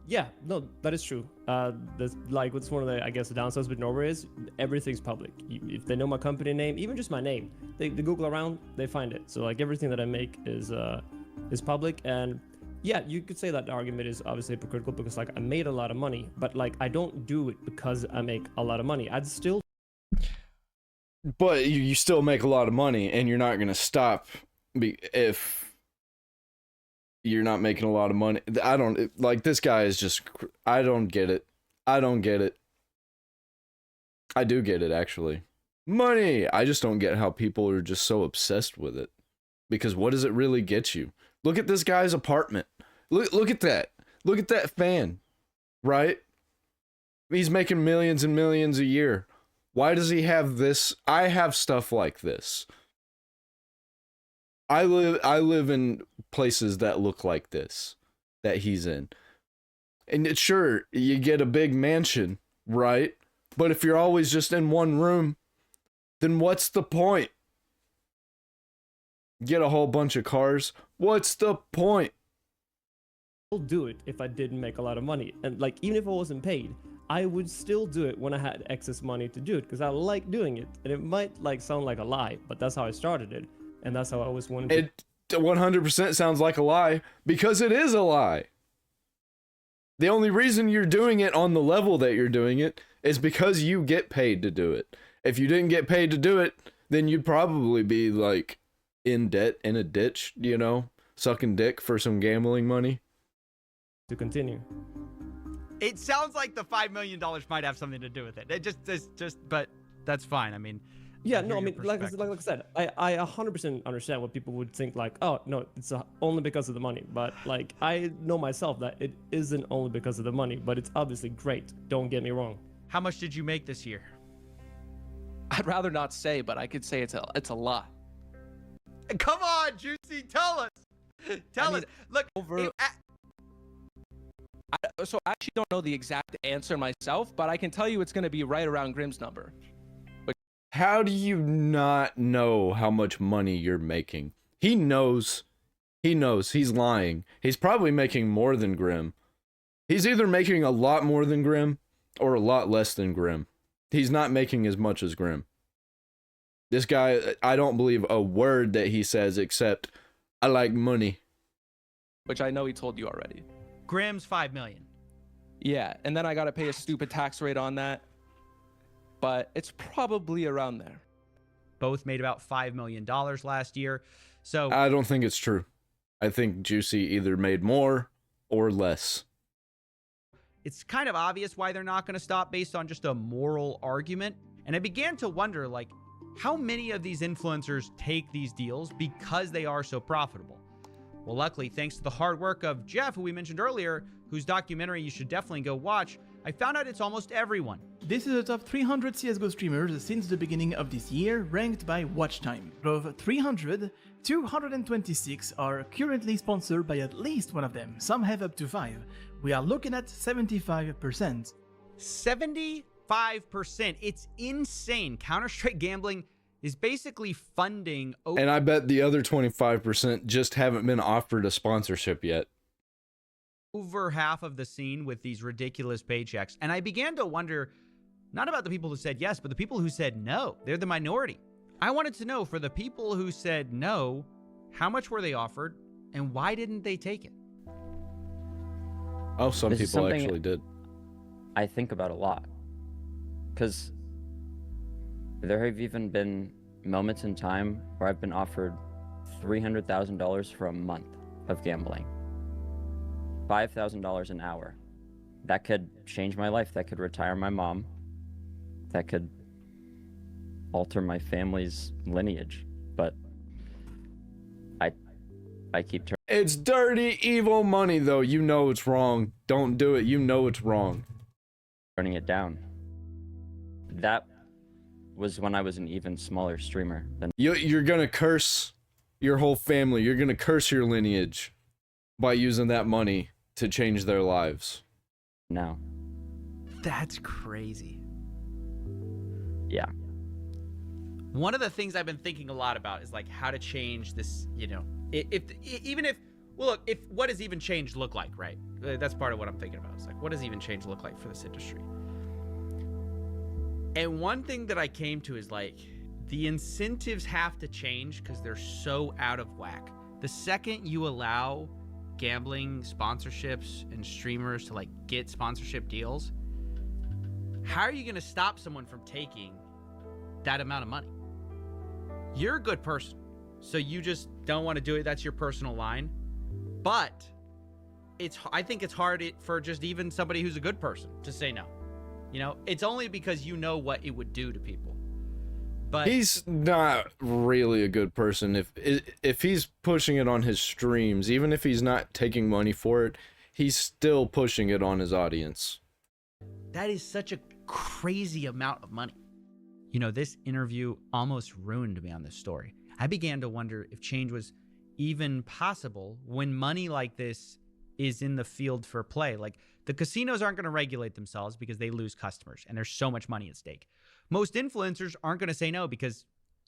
Yeah, no, that is true. That's like, what's one of the, I guess, the downsides with Norway is everything's public. If they know my company name, even just my name, they Google around, they find it. So like everything that I make is public. And yeah, you could say that the argument is obviously hypocritical because like I made a lot of money, but like I don't do it because I make a lot of money. I'd still. But you still make a lot of money, and you're not gonna stop if you're not making a lot of money. I don't like this guy is just. I don't get it. I don't get it. I do get it actually. Money. I just don't get how people are just so obsessed with it. Because what does it really get you? Look at this guy's apartment. Look at that. Look at that fan. Right? He's making millions and millions a year. Why does he have this? I have stuff like this. I live in places that look like this that he's in. And it's sure, you get a big mansion, right? But if you're always just in one room, then what's the point? Get a whole bunch of cars. What's the point? I'll do it if I didn't make a lot of money. And like, even if I wasn't paid, I would still do it when I had excess money to do it because I like doing it. And it might like sound like a lie, but that's how I started it. And that's how I always wanted to. It 100% sounds like a lie because it is a lie. The only reason you're doing it on the level that you're doing it is because you get paid to do it. If you didn't get paid to do it, then you'd probably be like in debt in a ditch, you know, sucking dick for some gambling money. To continue. It sounds like the $5 million might have something to do with it. It just, but that's fine. I mean, yeah, no, I mean, like I said, I 100% understand what people would think. Like, oh no, it's only because of the money. But like, I know myself that it isn't only because of the money, but it's obviously great. Don't get me wrong. How much did you make this year? I'd rather not say, but I could say it's a lot. Come on, Juicy, tell us. Tell us. Look, so I actually don't know the exact answer myself, but I can tell you it's going to be right around Grim's number. How do you not know how much money you're making? He knows. He knows. He's lying. He's probably making more than Grim. He's either making a lot more than Grim or a lot less than Grim. He's not making as much as Grim. This guy, I don't believe a word that he says except, I like money. Which I know he told you already. Grim's $5 million. Yeah, and then I got to pay a stupid tax rate on that. But it's probably around there. Both made about $5 million last year. So I don't think it's true. I think Juicy either made more or less. It's kind of obvious why they're not going to stop based on just a moral argument. And I began to wonder, like, how many of these influencers take these deals because they are so profitable? Well, luckily, thanks to the hard work of Jeff, who we mentioned earlier, whose documentary you should definitely go watch, I found out it's almost everyone. This is the top 300 CSGO streamers since the beginning of this year, ranked by watch time. Of 300, 226 are currently sponsored by at least one of them. Some have up to 5. We are looking at 75%. 75%. It's insane. Counter-Strike gambling is basically funding. And I bet the other 25% just haven't been offered a sponsorship yet. Over half of the scene with these ridiculous paychecks. And I began to wonder, not about the people who said yes, but the people who said no. They're the minority. I wanted to know, for the people who said no, how much were they offered and why didn't they take it? Oh, some This is people something actually did. I think about a lot. Because there have even been moments in time where I've been offered $300,000 for a month of gambling. $5,000 an hour. That could change my life. That could retire my mom. That could alter my family's lineage. But I keep turning. It's dirty, evil money, though. You know it's wrong. Don't do it. You know it's wrong. Turning it down. That was when I was an even smaller streamer than. You're gonna curse your whole family. You're gonna curse your lineage by using that money to change their lives. Now. That's crazy. Yeah. One of the things I've been thinking a lot about is like how to change this, you know, if what does even change look like, right? That's part of what I'm thinking about. It's like, what does even change look like for this industry? And one thing that I came to is like, the incentives have to change because they're so out of whack. The second you allow gambling sponsorships and streamers to like get sponsorship deals, how are you going to stop someone from taking that amount of money? You're a good person, so you just don't want to do it. That's your personal line. But I think it's hard for just even somebody who's a good person to say no. You know, it's only because you know what it would do to people. But he's not really a good person if he's pushing it on his streams. Even if he's not taking money for it, he's still pushing it on his audience. that is such a crazy amount of money. You know, this interview almost ruined me on this story. I began to wonder if change was even possible when money like this is in the field for play. Like, the casinos aren't going to regulate themselves because they lose customers and there's so much money at stake. Most influencers aren't going to say no because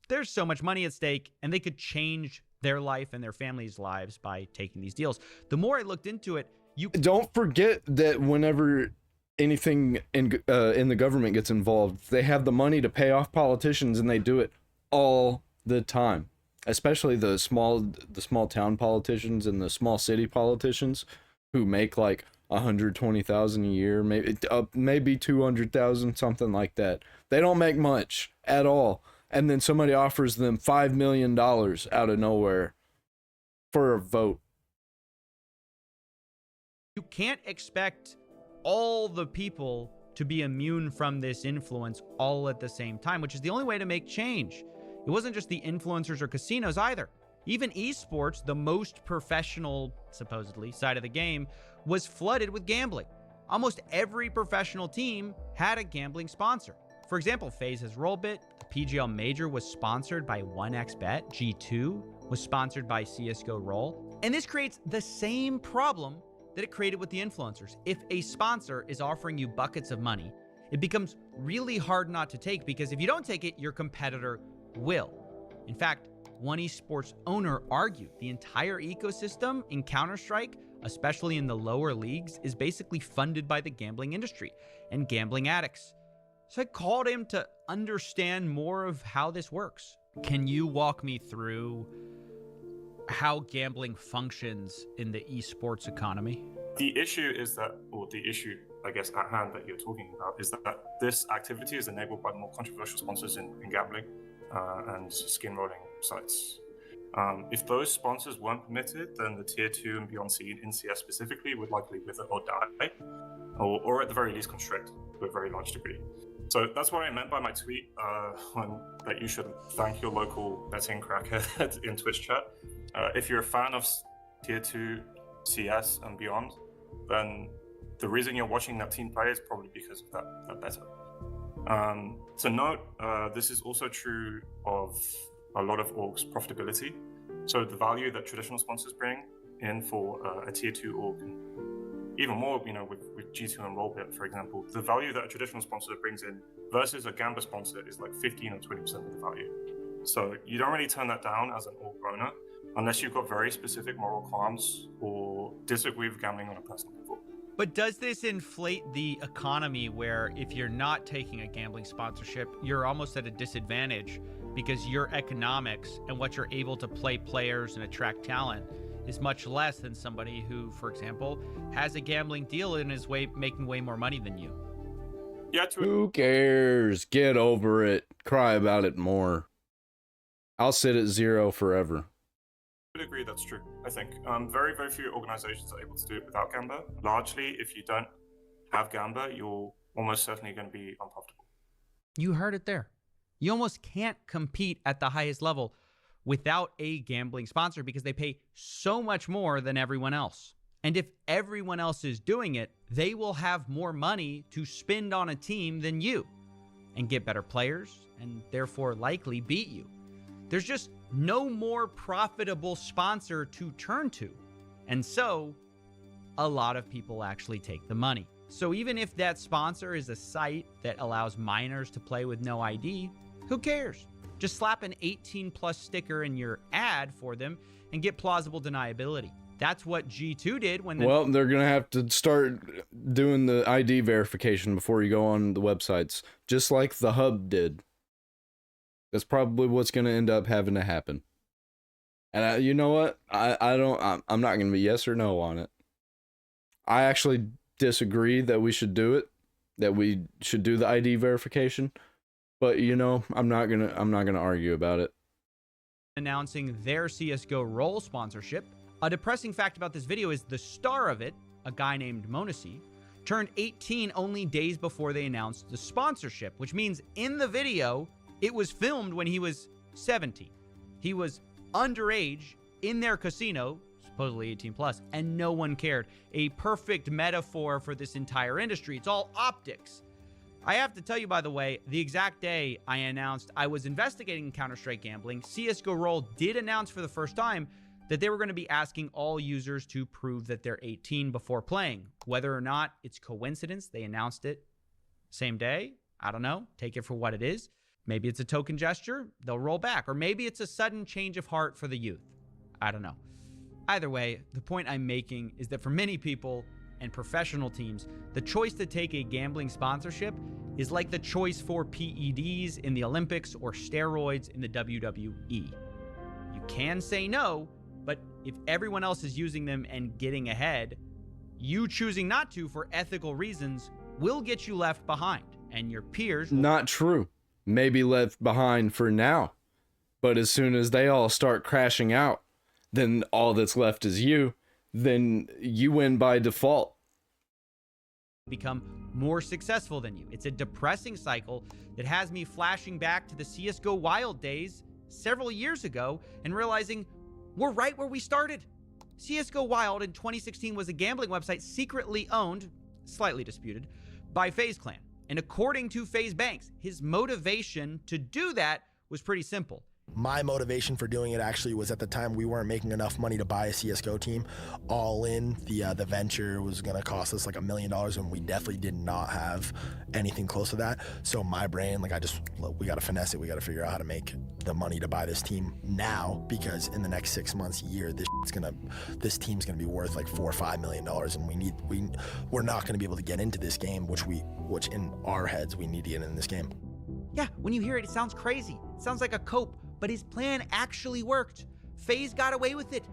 there's so much money at stake and they could change their life and their family's lives by taking these deals. The more I looked into it, don't forget that whenever anything in the government gets involved, they have the money to pay off politicians, and they do it all the time. Especially the small town politicians and the small city politicians who make like 120,000 a year, maybe 200,000, something like that. They don't make much at all, and then somebody offers them $5 million out of nowhere for a vote. You can't expect all the people to be immune from this influence all at the same time, which is the only way to make change. It wasn't just the influencers or casinos either. Even esports, the most professional, supposedly, side of the game, was flooded with gambling. Almost every professional team had a gambling sponsor. For example, FaZe's Rollbit, the PGL Major was sponsored by 1xBet, G2 was sponsored by CSGO Roll, and this creates the same problem that it created with the influencers. If a sponsor is offering you buckets of money, it becomes really hard not to take, because if you don't take it, your competitor will. In fact, one esports owner argued the entire ecosystem in Counter-Strike, especially in the lower leagues, is basically funded by the gambling industry and gambling addicts. So I called him to understand more of how this works. Can you walk me through how gambling functions in the esports economy? The issue is that, or the issue, I guess, at hand that you're talking about is that this activity is enabled by more controversial sponsors in gambling and skin rolling sites. If those sponsors weren't permitted, then the tier 2 and beyond scene in CS specifically would likely wither or die, or at the very least constrict to a very large degree. So that's what I meant by my tweet that you should thank your local betting crackhead in Twitch chat. If you're a fan of tier 2 CS and beyond, then the reason you're watching that team play is probably because of that better. To note, this is also true of a lot of orgs' profitability. So the value that traditional sponsors bring in for a tier 2 org, even more, you know, with G2 and Rollbit, for example, the value that a traditional sponsor brings in versus a gambler sponsor is like 15 or 20% of the value. So you don't really turn that down as an org owner unless you've got very specific moral qualms or disagree with gambling on a personal level. But does this inflate the economy where if you're not taking a gambling sponsorship, you're almost at a disadvantage because your economics and what you're able to play players and attract talent is much less than somebody who, for example, has a gambling deal and is making way more money than you? Yeah, Who cares? Get over it. Cry about it more. I'll sit at 0 forever. I would agree that's true, I think. Very, very few organizations are able to do it without Gamba. Largely, if you don't have Gamba, you're almost certainly going to be unprofitable. You heard it there. You almost can't compete at the highest level without a gambling sponsor because they pay so much more than everyone else. And if everyone else is doing it, they will have more money to spend on a team than you and get better players and therefore likely beat you. There's just no more profitable sponsor to turn to. And so a lot of people actually take the money. So even if that sponsor is a site that allows minors to play with no ID, who cares? Just slap an 18+ sticker in your ad for them and get plausible deniability. That's what G2 did when Well, they're going to have to start doing the ID verification before you go on the websites, just like the hub did. That's probably what's going to end up having to happen. And you know what? I'm not going to be yes or no on it. I actually disagree that we should do it, that we should do the ID verification. But you know, I'm not gonna argue about it. Announcing their CSGO role sponsorship. A depressing fact about this video is the star of it, a guy named Monesi, turned 18 only days before they announced the sponsorship, which means in the video, it was filmed when he was 17. He was underage in their casino, supposedly 18+, and no one cared. A perfect metaphor for this entire industry. It's all optics. I have to tell you, by the way, the exact day I announced I was investigating Counter-Strike gambling, CSGO Roll did announce for the first time that they were going to be asking all users to prove that they're 18 before playing. Whether or not it's coincidence, they announced it same day. I don't know. Take it for what it is. Maybe it's a token gesture. They'll roll back. Or maybe it's a sudden change of heart for the youth. I don't know. Either way, the point I'm making is that for many people and professional teams, the choice to take a gambling sponsorship is like the choice for PEDs in the Olympics or steroids in the WWE. You can say no, but if everyone else is using them and getting ahead, you choosing not to for ethical reasons will get you left behind, and your peers will... Not true. Maybe left behind for now, but as soon as they all start crashing out, then all that's left is you. Then you win by default. Become more successful than you. It's a depressing cycle that has me flashing back to the CSGO Wild days several years ago and realizing we're right where we started. CSGO Wild in 2016 was a gambling website secretly owned, slightly disputed, by FaZe Clan. And according to FaZe Banks, his motivation to do that was pretty simple. My motivation for doing it actually was at the time we weren't making enough money to buy a CSGO team. All in, the venture was going to cost us like $1 million, and we definitely did not have anything close to that. So my brain, like we got to finesse it. We got to figure out how to make the money to buy this team now, because in the next 6 months, year, this team's gonna be worth like $4 or $5 million, and we're not gonna be able to get into this game, which in our heads we need to get in this game. Yeah, when you hear it, it sounds crazy. It sounds like a cope. But his plan actually worked. FaZe got away with it.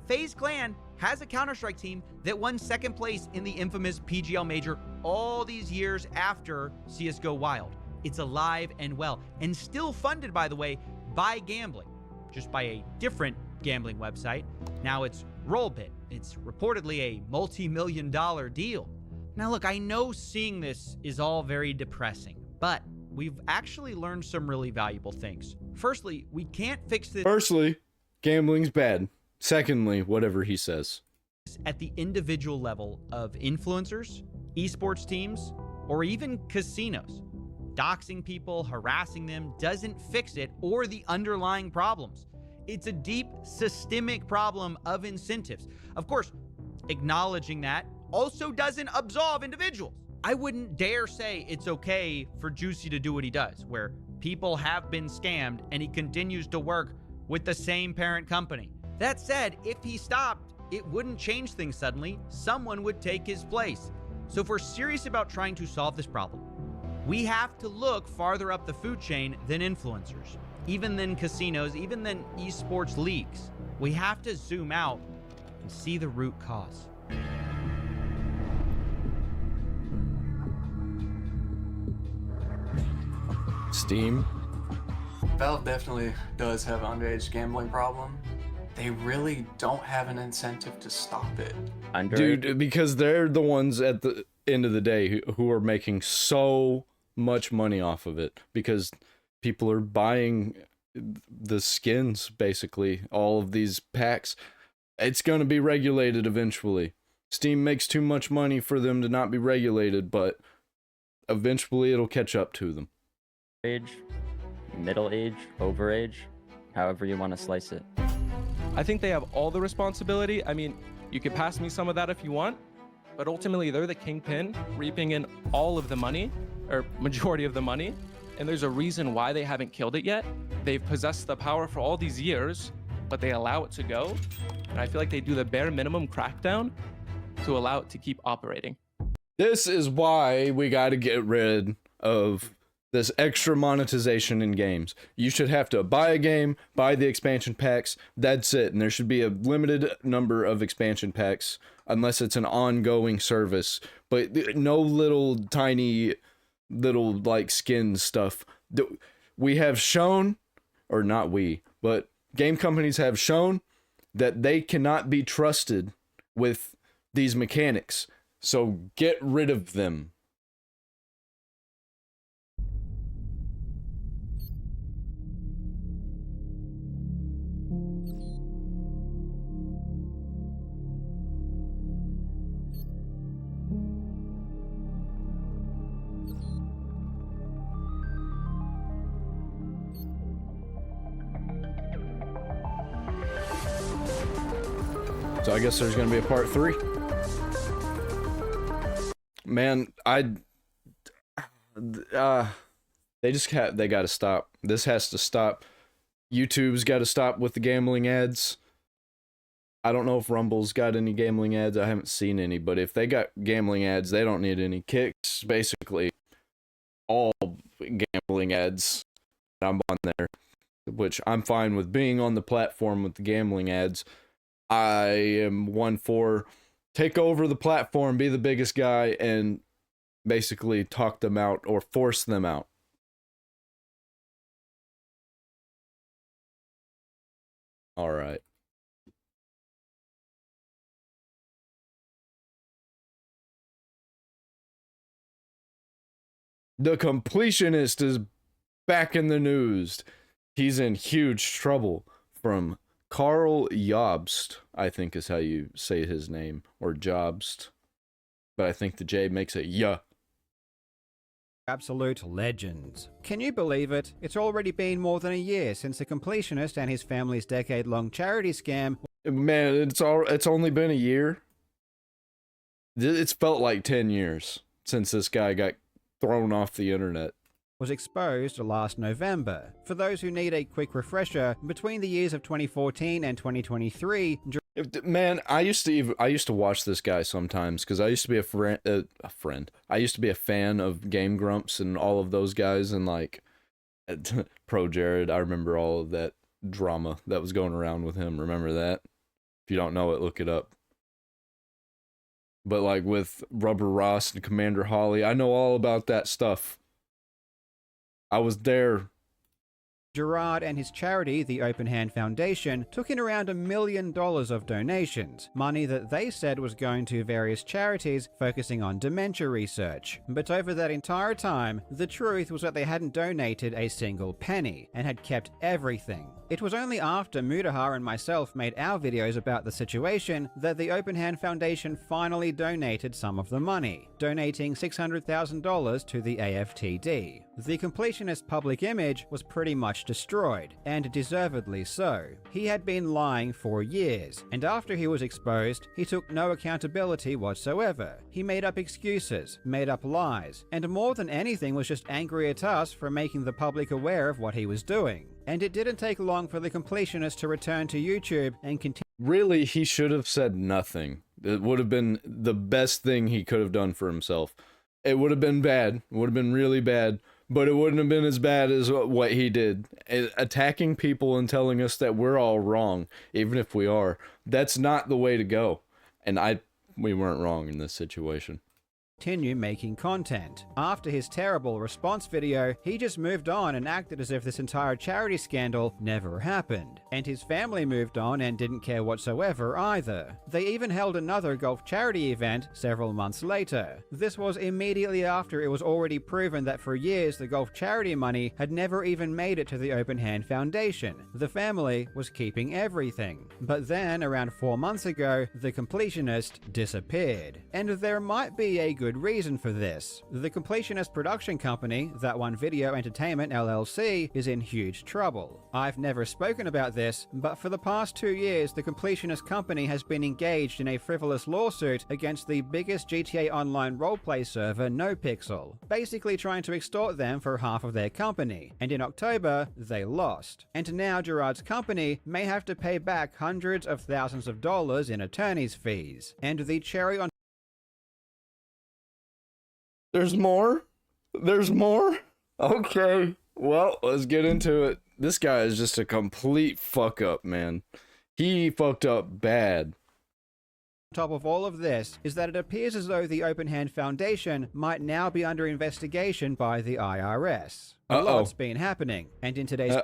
FaZe Clan has a Counter-Strike team that won second place in the infamous PGL Major all these years after CSGO Wild. It's alive and well, and still funded, by the way, by gambling, just by a different gambling website. Now it's Rollbit. It's reportedly a multi-million-dollar deal. Now look, I know seeing this is all very depressing, but we've actually learned some really valuable things. Firstly, we can't fix this. Firstly, gambling's bad. Secondly, whatever he says. At the individual level of influencers, esports teams, or even casinos. Doxing people, harassing them doesn't fix it or the underlying problems. It's a deep systemic problem of incentives. Of course, acknowledging that also doesn't absolve individuals. I wouldn't dare say it's okay for Juicy to do what he does, where People have been scammed, and he continues to work with the same parent company. That said, if he stopped, it wouldn't change things suddenly. Someone would take his place. So if we're serious about trying to solve this problem, we have to look farther up the food chain than influencers, even than casinos, even than esports leagues. We have to zoom out and see the root cause. Steam. Valve definitely does have an underage gambling problem. They really don't have an incentive to stop it. Dude, because they're the ones at the end of the day who are making so much money off of it, because people are buying the skins, basically, all of these packs. It's going to be regulated eventually. Steam makes too much money for them to not be regulated, but eventually it'll catch up to them. Age, middle age, overage, however you want to slice it. I think they have all the responsibility. I mean, you could pass me some of that if you want, but ultimately they're the kingpin, reaping in all of the money, or majority of the money, and there's a reason why they haven't killed it yet. They've possessed the power for all these years, but they allow it to go, and I feel like they do the bare minimum crackdown to allow it to keep operating. This is why we got to get rid of this extra monetization in games. You should have to buy a game, buy the expansion packs, that's it. And there should be a limited number of expansion packs unless it's an ongoing service. But no little tiny little like skin stuff. We have shown, or not we, but game companies have shown that they cannot be trusted with these mechanics. So get rid of them. So I guess there's gonna be a part 3. Man, they gotta stop. This has to stop. YouTube's gotta stop with the gambling ads. I don't know if Rumble's got any gambling ads. I haven't seen any, but if they got gambling ads, they don't need any kicks. Basically, all gambling ads. I'm on there, which I'm fine with being on the platform with the gambling ads. I am one for take over the platform, be the biggest guy, and basically talk them out or force them out. All right. The completionist is back in the news. He's in huge trouble from Carl Jobst, I think is how you say his name, or Jobst, but I think the J makes it yeah. Absolute legends. Can you believe it? It's already been more than a year since the completionist and his family's decade-long charity scam. Man, it's only been a year. It's felt like 10 years since this guy got thrown off the internet. Was exposed last November. For those who need a quick refresher, between the years of 2014 and 2023, man, I used to watch this guy sometimes because I used to be a friend. I used to be a fan of Game Grumps and all of those guys, and like Pro Jared. I remember all of that drama that was going around with him. Remember that? If you don't know it, look it up. But like with Rubber Ross and Commander Holly, I know all about that stuff. I was there. Gerard and his charity, the Open Hand Foundation, took in around $1 million of donations, money that they said was going to various charities focusing on dementia research. But over that entire time, the truth was that they hadn't donated a single penny, and had kept everything. It was only after Mudahar and myself made our videos about the situation that the Open Hand Foundation finally donated some of the money, donating $600,000 to the AFTD. The completionist public image was pretty much destroyed, and deservedly so. He had been lying for years, and after he was exposed, he took no accountability whatsoever. He made up excuses, made up lies, and more than anything was just angry at us for making the public aware of what he was doing. And it didn't take long for the completionist to return to YouTube and continue. Really, he should have said nothing. It would have been the best thing he could have done for himself. It would have been bad. It would have been really bad. But it wouldn't have been as bad as what he did. Attacking people and telling us that we're all wrong, even if we are. That's not the way to go. And we weren't wrong in this situation. Continue making content. After his terrible response video, he just moved on and acted as if this entire charity scandal never happened. And his family moved on and didn't care whatsoever either. They even held another golf charity event several months later. This was immediately after it was already proven that for years the golf charity money had never even made it to the Open Hand Foundation. The family was keeping everything. But then, around 4 months ago, the completionist disappeared. And there might be a good reason for this. The completionist production company, That One Video Entertainment LLC, is in huge trouble. I've never spoken about this, but for the past 2 years, the completionist company has been engaged in a frivolous lawsuit against the biggest GTA Online roleplay server, NoPixel, basically trying to extort them for half of their company. And in October, they lost. And now Gerard's company may have to pay back hundreds of thousands of dollars in attorney's fees. And the cherry on There's more? There's more? Okay. Well, let's get into it. This guy is just a complete fuck up, man. He fucked up bad. top of all of this is that it appears as though the Open Hand Foundation might now be under investigation by the IRS. A lot's been happening, and in today's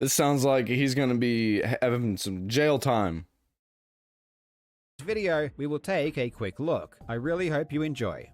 this sounds like he's gonna be having some jail time. Video, we will take a quick look. I really hope you enjoy.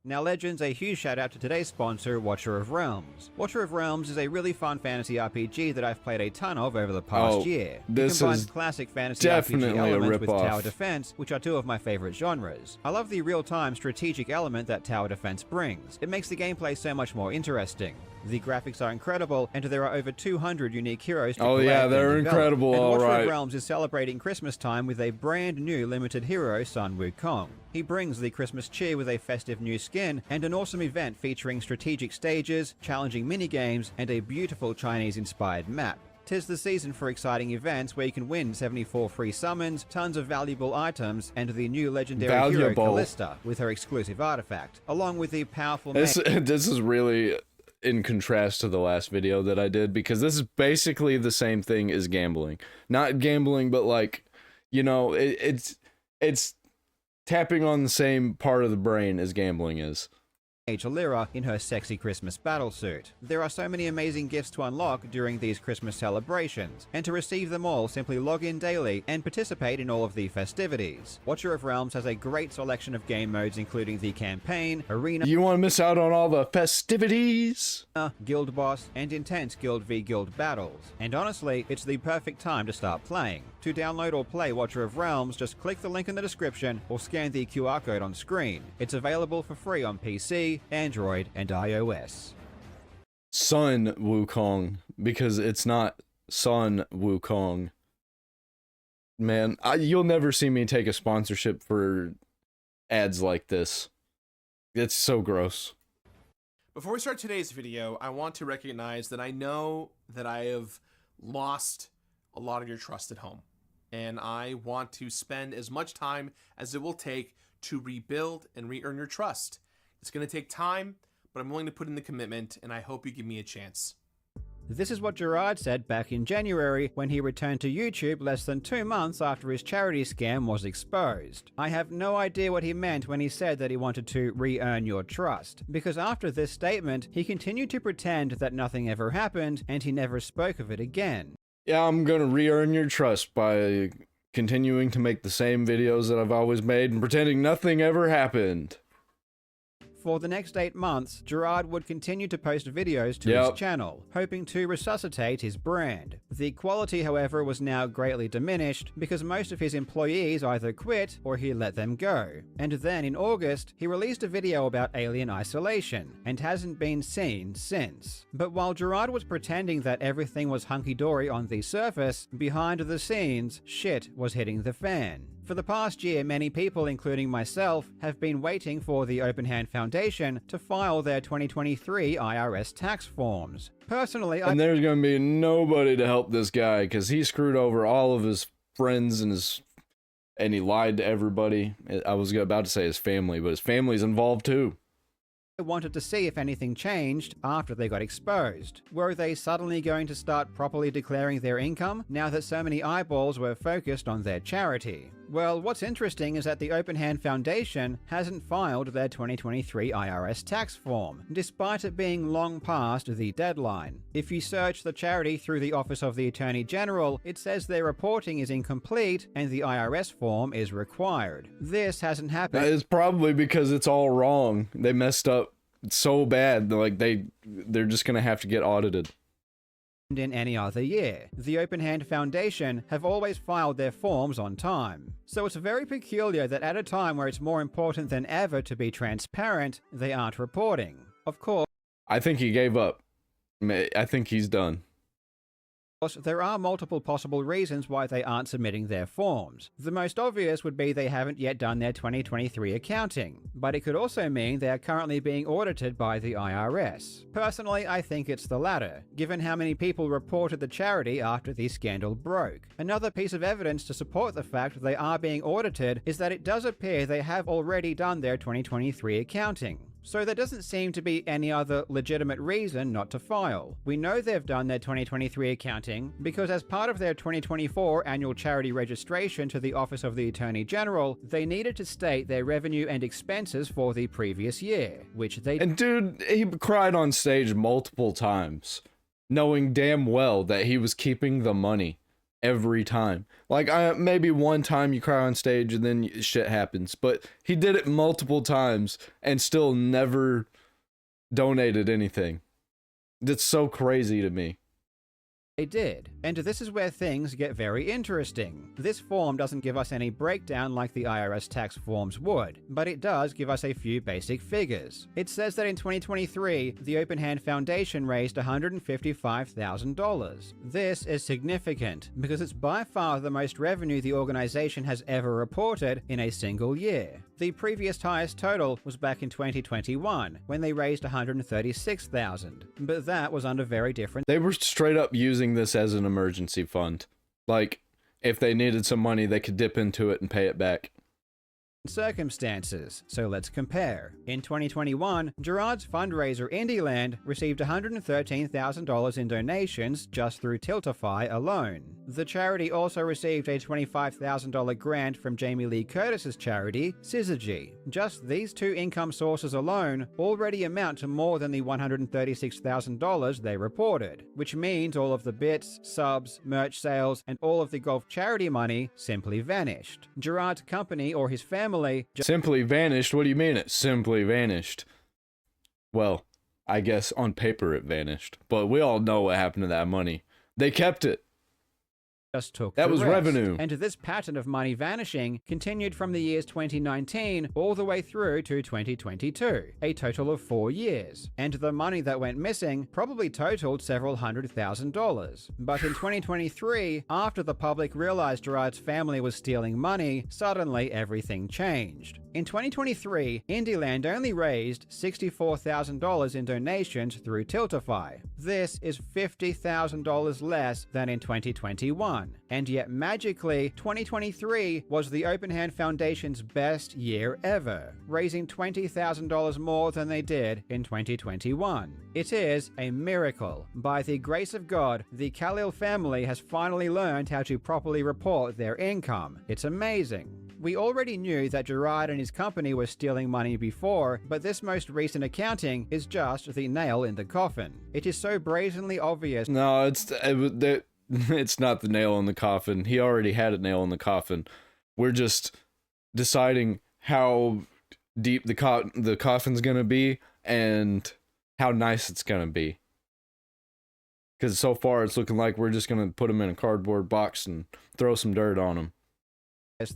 Now legends, a huge shout out to today's sponsor, Watcher of Realms. Watcher of Realms is a really fun fantasy RPG that I've played a ton of over the past year. This it combines is classic fantasy RPG definitely a elements with rip-off. tower defense, which are two of my favorite genres. I love the real-time strategic element that tower defense brings. It makes the gameplay so much more interesting. The graphics are incredible, and there are over 200 unique heroes to collect and they're develop. incredible, And Watcher alright. of Realms is celebrating Christmas time with a brand new limited hero, Sun Wukong. He brings the Christmas cheer with a festive new skin and an awesome event featuring strategic stages, challenging minigames, and a beautiful Chinese-inspired map. 'Tis the season for exciting events where you can win 74 free summons, tons of valuable items, and the new legendary hero Valuable. Callista with her exclusive artifact, along with the powerful This is really in contrast to the last video that I did, because this is basically the same thing as gambling. Not gambling, but like, you know, it's tapping on the same part of the brain as gambling is. Lyra in her sexy Christmas battlesuit. There are so many amazing gifts to unlock during these Christmas celebrations, and to receive them all, simply log in daily and participate in all of the festivities. Watcher of Realms has a great selection of game modes, including the campaign, arena, You want to miss out on all the festivities? guild boss, and intense guild v guild battles. And honestly, it's the perfect time to start playing. To download or play Watcher of Realms, just click the link in the description or scan the QR code on screen. It's available for free on PC, Android, and iOS. Sun Wukong, because it's not Sun Wukong. Man, you'll never see me take a sponsorship for ads like this. It's so gross. Before we start today's video, I want to recognize that I know that I have lost a lot of your trust at home, and I want to spend as much time as it will take to rebuild and re-earn your trust. It's going to take time, but I'm willing to put in the commitment, and I hope you give me a chance. This is what Gerard said back in January when he returned to YouTube less than 2 months after his charity scam was exposed. I have no idea what he meant when he said that he wanted to re-earn your trust, because after this statement, he continued to pretend that nothing ever happened and he never spoke of it again. Yeah, I'm gonna re-earn your trust by continuing to make the same videos that I've always made and pretending nothing ever happened. For the next 8 months, Gerard would continue to post videos to his channel, hoping to resuscitate his brand. The quality, however, was now greatly diminished because most of his employees either quit or he let them go. And then in August, he released a video about alien isolation and hasn't been seen since. But while Gerard was pretending that everything was hunky-dory on the surface, behind the scenes, shit was hitting the fan. For the past year, many people, including myself, have been waiting for the Open Hand Foundation to file their 2023 IRS tax forms. Personally, and there's gonna be nobody to help this guy because he screwed over all of his friends and he lied to everybody. I was about to say his family, but his family's involved too. I wanted to see if anything changed after they got exposed. Were they suddenly going to start properly declaring their income now that so many eyeballs were focused on their charity? Well, what's interesting is that the Open Hand Foundation hasn't filed their 2023 IRS tax form, despite it being long past the deadline. If you search the charity through the Office of the Attorney General, it says their reporting is incomplete and the IRS form is required. This hasn't happened. It's probably because it's all wrong. They messed up so bad, like they're just gonna have to get audited. In any other year. The Open Hand Foundation have always filed their forms on time. So it's very peculiar that at a time where it's more important than ever to be transparent, they aren't reporting. Of course, I think he gave up. I think he's done. There are multiple possible reasons why they aren't submitting their forms. The most obvious would be they haven't yet done their 2023 accounting, but it could also mean they are currently being audited by the IRS. Personally, I think it's the latter, given how many people reported the charity after the scandal broke. Another piece of evidence to support the fact they are being audited is that it does appear they have already done their 2023 accounting. So there doesn't seem to be any other legitimate reason not to file. We know they've done their 2023 accounting because as part of their 2024 annual charity registration to the Office of the Attorney General, they needed to state their revenue and expenses for the previous year, which they... And dude, he cried on stage multiple times, knowing damn well that he was keeping the money every time. Like, maybe one time you cry on stage and then shit happens, but he did it multiple times and still never donated anything. That's so crazy to me. They did, and this is where things get very interesting. This form doesn't give us any breakdown like the IRS tax forms would, but it does give us a few basic figures. It says that in 2023, the Open Hand Foundation raised $155,000. This is significant because it's by far the most revenue the organization has ever reported in a single year. The previous highest total was back in 2021, when they raised $136,000, but that was under very different... They were straight up using this as an emergency fund. Like, if they needed some money, they could dip into it and pay it back. Circumstances, so let's compare. In 2021, Gerard's fundraiser Indieland received $113,000 in donations just through Tiltify alone. The charity also received a $25,000 grant from Jamie Lee Curtis's charity, Syzygy. Just these two income sources alone already amount to more than the $136,000 they reported, which means all of the bits, subs, merch sales, and all of the golf charity money simply vanished. Gerard's company or his family simply vanished? What do you mean it simply vanished? Well, I guess on paper it vanished, but we all know what happened to that money. They kept it. Just took that was rest. Revenue. And this pattern of money vanishing continued from the years 2019 all the way through to 2022, a total of 4 years. And the money that went missing probably totaled several $100,000. But in 2023, after the public realized Gerard's family was stealing money, suddenly everything changed. In 2023, Indieland only raised $64,000 in donations through Tiltify. This is $50,000 less than in 2021. And yet magically, 2023 was the Open Hand Foundation's best year ever, raising $20,000 more than they did in 2021. It is a miracle. By the grace of God, the Khalil family has finally learned how to properly report their income. It's amazing. We already knew that Gerard and his company were stealing money before, but this most recent accounting is just the nail in the coffin. It is so brazenly obvious. No, it's not the nail in the coffin. He already had a nail in the coffin. We're just deciding how deep the coffin's gonna be and how nice it's gonna be. Because so far it's looking like we're just gonna put them in a cardboard box and throw some dirt on them.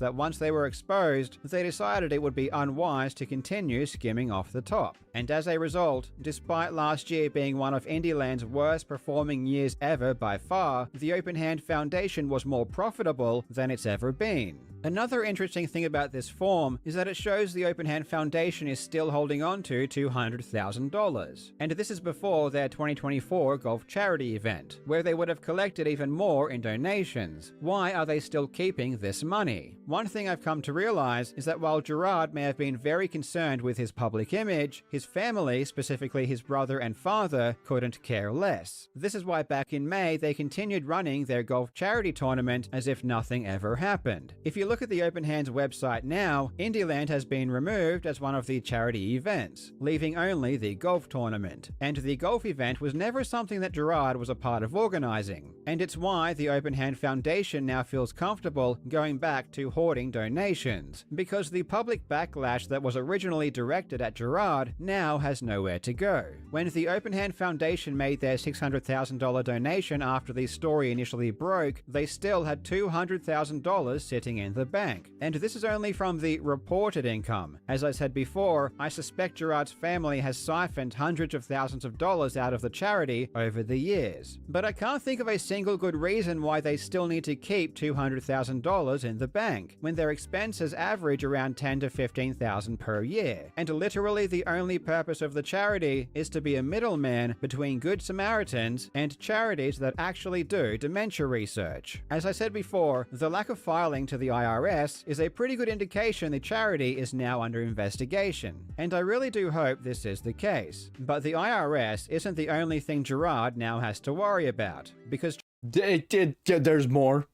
That once they were exposed, they decided it would be unwise to continue skimming off the top. And as a result, despite last year being one of Indieland's worst performing years ever by far, the Open Hand Foundation was more profitable than it's ever been. Another interesting thing about this form is that it shows the Open Hand Foundation is still holding on to $200,000. And this is before their 2024 golf charity event, where they would have collected even more in donations. Why are they still keeping this money? One thing I've come to realize is that while Gerard may have been very concerned with his public image, his family, specifically his brother and father, couldn't care less. This is why back in May they continued running their golf charity tournament as if nothing ever happened. If you look at the Open Hands website now, Indieland has been removed as one of the charity events, leaving only the golf tournament. And the golf event was never something that Gerard was a part of organizing. And it's why the Open Hand Foundation now feels comfortable going back to hoarding donations, because the public backlash that was originally directed at Gerard now has nowhere to go. When the Open Hand Foundation made their $600,000 donation after the story initially broke, they still had $200,000 sitting in the bank. And this is only from the reported income. As I said before, I suspect Gerard's family has siphoned hundreds of thousands of dollars out of the charity over the years. But I can't think of a single good reason why they still need to keep $200,000 in the bank, when their expenses average around $10,000 to $15,000 per year. And literally the only purpose of the charity is to be a middleman between Good Samaritans and charities that actually do dementia research. As I said before, the lack of filing to the IRS is a pretty good indication the charity is now under investigation, and I really do hope this is the case. But the IRS isn't the only thing Gerard now has to worry about, because there's more.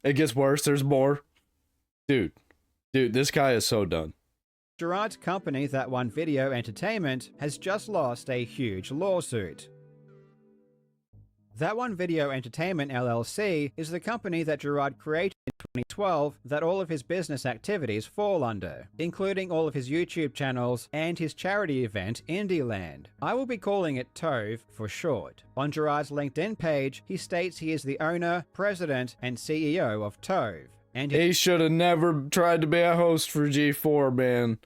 It gets worse, there's more. Dude, this guy is so done. Gerard's company, That One Video Entertainment, has just lost a huge lawsuit. That One Video Entertainment LLC is the company that Gerard created in 2012 that all of his business activities fall under, including all of his YouTube channels and his charity event, Indieland. I will be calling it TOVE for short. On Gerard's LinkedIn page, he states he is the owner, president, and CEO of TOVE. And he should have never tried to be a host for G4, man.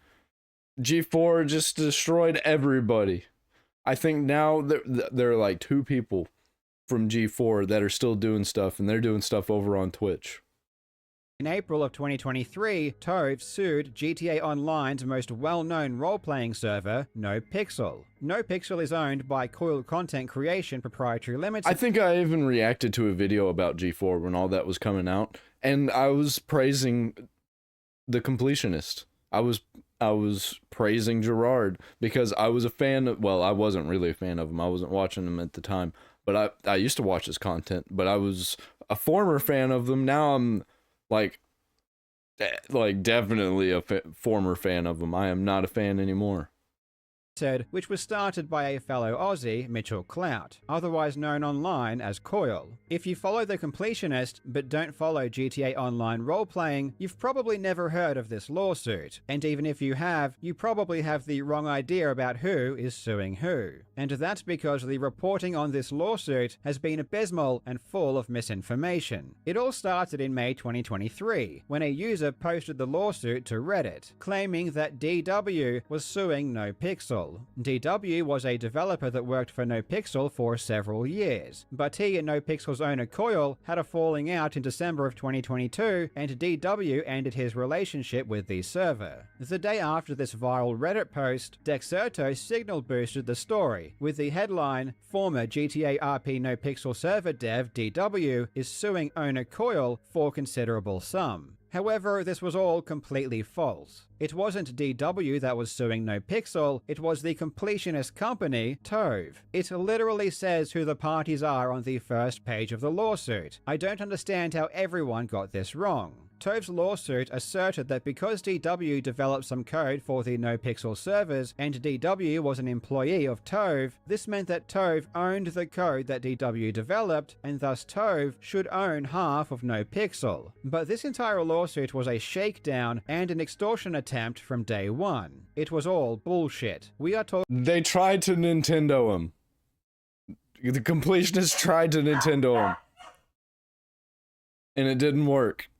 G4 just destroyed everybody. I think now there are like 2 people from G4 that are still doing stuff, and they're doing stuff over on Twitch. In April of 2023, Tove sued GTA Online's most well-known role-playing server, NoPixel. NoPixel is owned by Coil Content Creation Proprietary Limited. I think I even reacted to a video about G4 when all that was coming out, and I was praising the completionist. I was praising Gerard because I was a fan of, well, I wasn't really a fan of him. I wasn't watching him at the time, but I used to watch his content, but I was a former fan of them. Now I'm like definitely a former fan of him. I am not a fan anymore. Which was started by a fellow Aussie, Mitchell Clout, otherwise known online as Coil. If you follow The Completionist, but don't follow GTA Online role-playing, you've probably never heard of this lawsuit. And even if you have, you probably have the wrong idea about who is suing who. And that's because the reporting on this lawsuit has been abysmal and full of misinformation. It all started in May 2023, when a user posted the lawsuit to Reddit, claiming that DW was suing NoPixel. DW was a developer that worked for NoPixel for several years, but he and NoPixel's owner Coil had a falling out in December of 2022, and DW ended his relationship with the server. The day after this viral Reddit post, Dexerto signal boosted the story, with the headline, "Former GTA RP NoPixel server dev DW is suing owner Coil for considerable sum." However, this was all completely false. It wasn't DW that was suing NoPixel, it was the completionist company, Tove. It literally says who the parties are on the first page of the lawsuit. I don't understand how everyone got this wrong. Tove's lawsuit asserted that because DW developed some code for the NoPixel servers and DW was an employee of Tove, this meant that Tove owned the code that DW developed, and thus Tove should own half of NoPixel. But this entire lawsuit was a shakedown and an extortion attempt from day one. It was all bullshit. We are talking. They tried to Nintendo him. The completionists tried to Nintendo him. And it didn't work.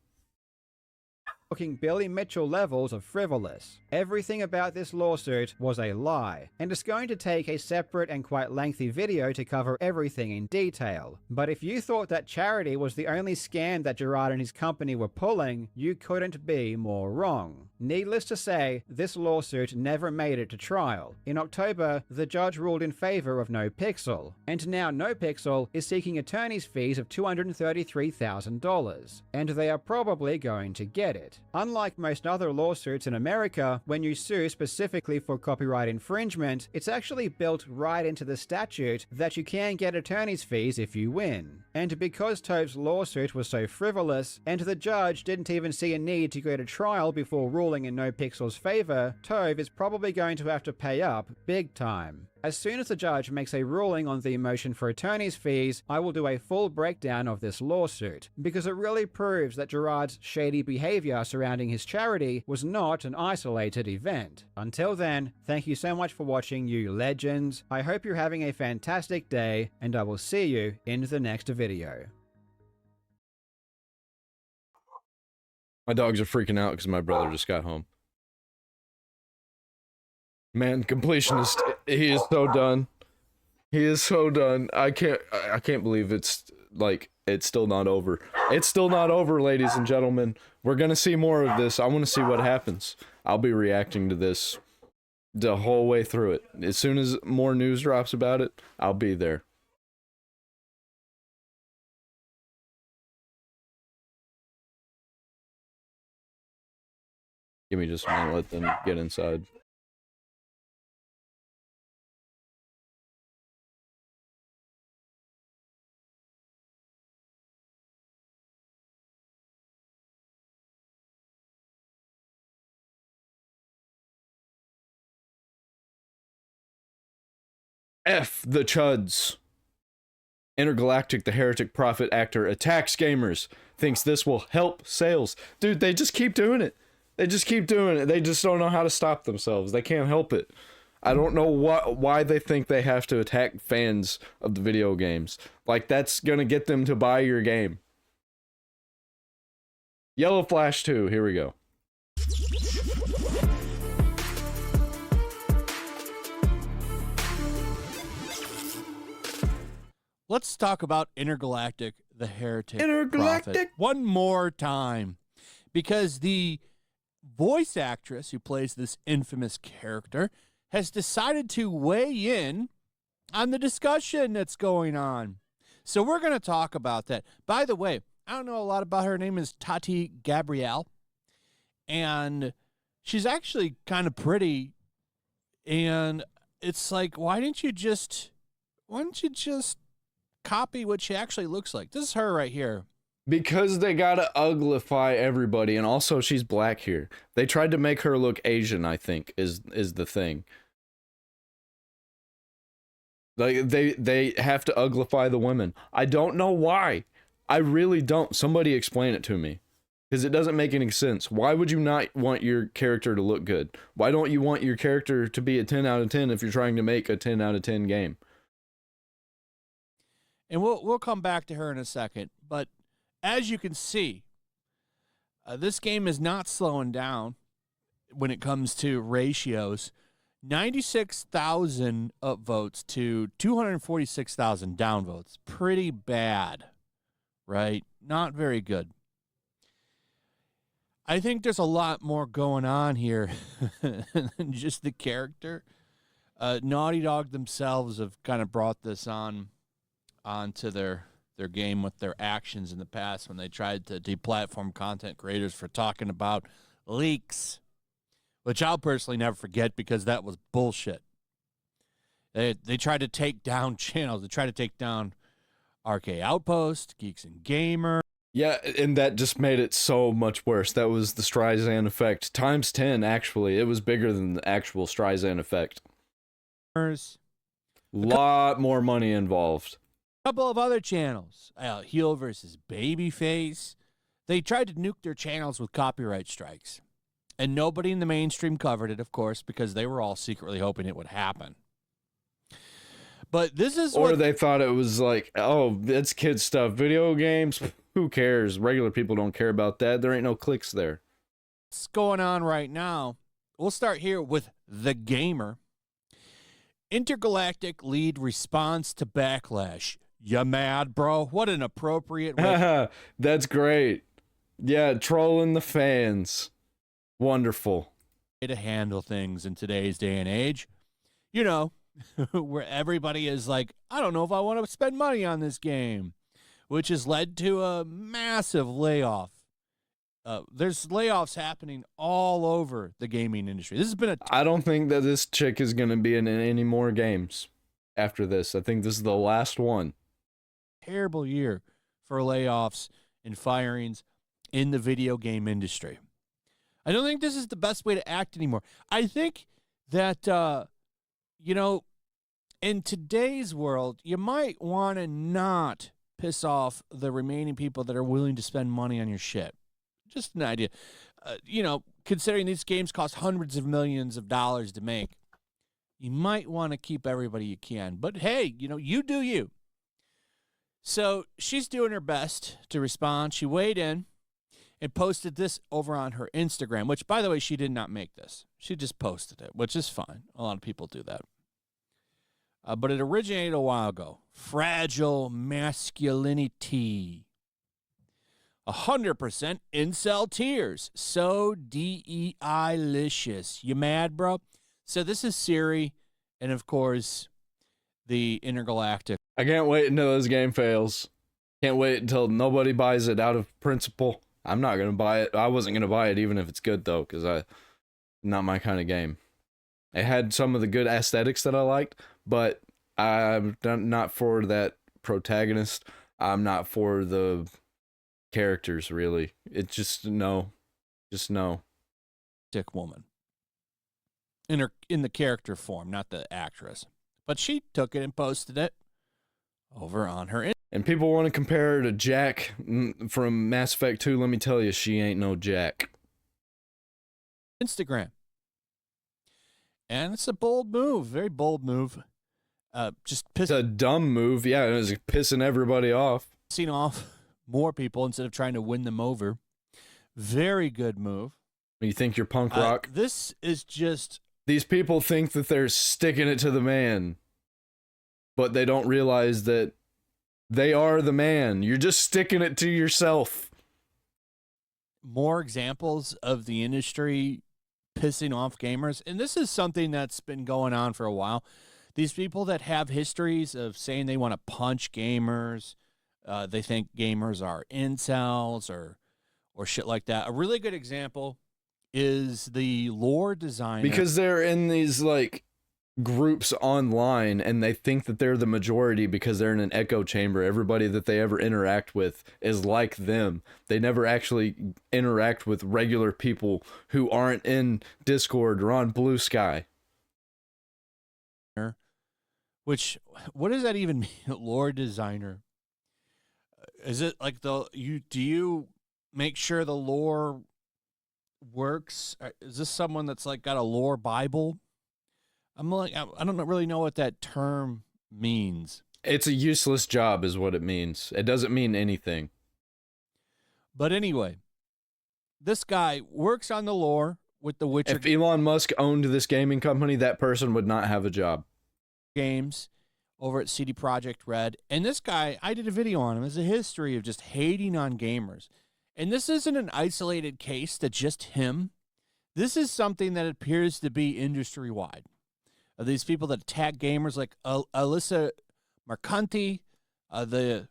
Talking Billy Mitchell levels of frivolous. Everything about this lawsuit was a lie, and it's going to take a separate and quite lengthy video to cover everything in detail. But if you thought that charity was the only scam that Gerard and his company were pulling, you couldn't be more wrong. Needless to say, this lawsuit never made it to trial. In October, the judge ruled in favor of NoPixel, and now NoPixel is seeking attorney's fees of $233,000, and they are probably going to get it. Unlike most other lawsuits in America, when you sue specifically for copyright infringement, it's actually built right into the statute that you can get attorney's fees if you win. And because Tove's lawsuit was so frivolous, and the judge didn't even see a need to go to trial before ruling in NoPixel's favor, Tove is probably going to have to pay up big time. As soon as the judge makes a ruling on the motion for attorney's fees, I will do a full breakdown of this lawsuit, because it really proves that Gerard's shady behavior surrounding his charity was not an isolated event. Until then, thank you so much for watching, you legends. I hope you're having a fantastic day, and I will see you in the next video. My dogs are freaking out because my brother just got home. Man, completionist, he is so done. He is so done. I can't believe it's still not over. It's still not over, ladies and gentlemen. We're gonna see more of this. I want to see what happens. I'll be reacting to this the whole way through it. As soon as more news drops about it, I'll be there. Give me just a minute, let them get inside. F the Chuds. Intergalactic the Heretic Prophet actor attacks gamers. Thinks this will help sales. Dude, they just keep doing it. They just keep doing it. They just don't know how to stop themselves. They can't help it. I don't know why they think they have to attack fans of the video games. Like, that's gonna get them to buy your game. Yellow Flash 2, here we go. Let's talk about Intergalactic the Heretic Intergalactic Prophet one more time, because the voice actress who plays this infamous character has decided to weigh in on the discussion that's going on. So we're going to talk about that. By the way, I don't know a lot about her. Her name is Tati Gabrielle, and she's actually kind of pretty. And it's like, why didn't you just copy what she actually looks like? This is her right here. Because they gotta uglify everybody, and also she's black here. They tried to make her look Asian, I think, is the thing. Like, they have to uglify the women. I don't know why. I really don't. Somebody explain it to me. Because it doesn't make any sense. Why would you not want your character to look good? Why don't you want your character to be a 10 out of 10 if you're trying to make a 10 out of 10 game? And we'll come back to her in a second. But as you can see, this game is not slowing down when it comes to ratios. 96,000 upvotes to 246,000 downvotes. Pretty bad, right? Not very good. I think there's a lot more going on here than just the character. Naughty Dog themselves have kind of brought this onto their game with their actions in the past when they tried to deplatform content creators for talking about leaks, which I'll personally never forget because that was bullshit. They tried to take down channels. They tried to take down RK Outpost, Geeks and Gamer. Yeah, and that just made it so much worse. That was the Streisand effect times 10, actually. It was bigger than the actual Streisand effect. Lot more money involved. A couple of other channels, Heel versus Babyface, they tried to nuke their channels with copyright strikes. And nobody in the mainstream covered it, of course, because they were all secretly hoping it would happen. But this is Or they thought it was like, oh, it's kid stuff. Video games, who cares? Regular people don't care about that. There ain't no clicks there. what's going on right now. We'll start here with The Gamer. Intergalactic lead response to backlash. You mad, bro? What an appropriate way. That's great. Yeah, trolling the fans. Wonderful. To handle things in today's day and age. You know, where everybody is like, I don't know if I want to spend money on this game, which has led to a massive layoff. There's layoffs happening all over the gaming industry. This has been I don't think that this chick is going to be in any more games after this. I think this is the last one. Terrible year for layoffs and firings in the video game industry. I don't think this is the best way to act anymore. I think that, you know, in today's world, you might want to not piss off the remaining people that are willing to spend money on your shit. Just an idea. You know, considering these games cost hundreds of millions of dollars to make, you might want to keep everybody you can. But hey, you know, you do you. So she's doing her best to respond. She weighed in and posted this over on her Instagram, which, by the way, she did not make this. She just posted it, which is fine. A lot of people do that. But it originated a while ago. Fragile masculinity. 100% incel tears. So DEI-licious. You mad, bro? So this is Siri, and of course, the Intergalactic. I can't wait until this game fails. Can't wait until nobody buys it out of principle. I'm not going to buy it. I wasn't going to buy it even if it's good, though, because not my kind of game. It had some of the good aesthetics that I liked, but I'm not for that protagonist. I'm not for the characters, really. It's just no. Just no. Dick woman. In the character form, not the actress. But she took it and posted it over on her. And people want to compare her to Jack from Mass Effect 2. Let me tell you, she ain't no Jack. Instagram. And it's a bold move. Very bold move. Just It's a dumb move. Yeah, it was pissing everybody off. Pissing off more people instead of trying to win them over. Very good move. You think you're punk rock? This is just... These people think that they're sticking it to the man, but they don't realize that they are the man. You're just sticking it to yourself. More examples of the industry pissing off gamers, and this is something that's been going on for a while. These people that have histories of saying they want to punch gamers, they think gamers are incels or shit like that. A really good example is the lore designer. Because they're in these, like, groups online, and they think that they're the majority because they're in an echo chamber. Everybody that they ever interact with is like them. They never actually interact with regular people who aren't in Discord or on Blue Sky. Which, what does that even mean? Lore designer. Is it like do you make sure the lore works? Is this someone that's like got a lore Bible? I'm like, I don't really know what that term means. It's a useless job is what it means. It doesn't mean anything. But anyway, this guy works on the lore with the Witcher. If Elon Musk owned this gaming company, that person would not have a job. Games over at CD Projekt Red. And this guy, I did a video on him. There's a history of just hating on gamers. And this isn't an isolated case to just him. This is something that appears to be industry-wide. These people that attack gamers like Alyssa Marcanti, the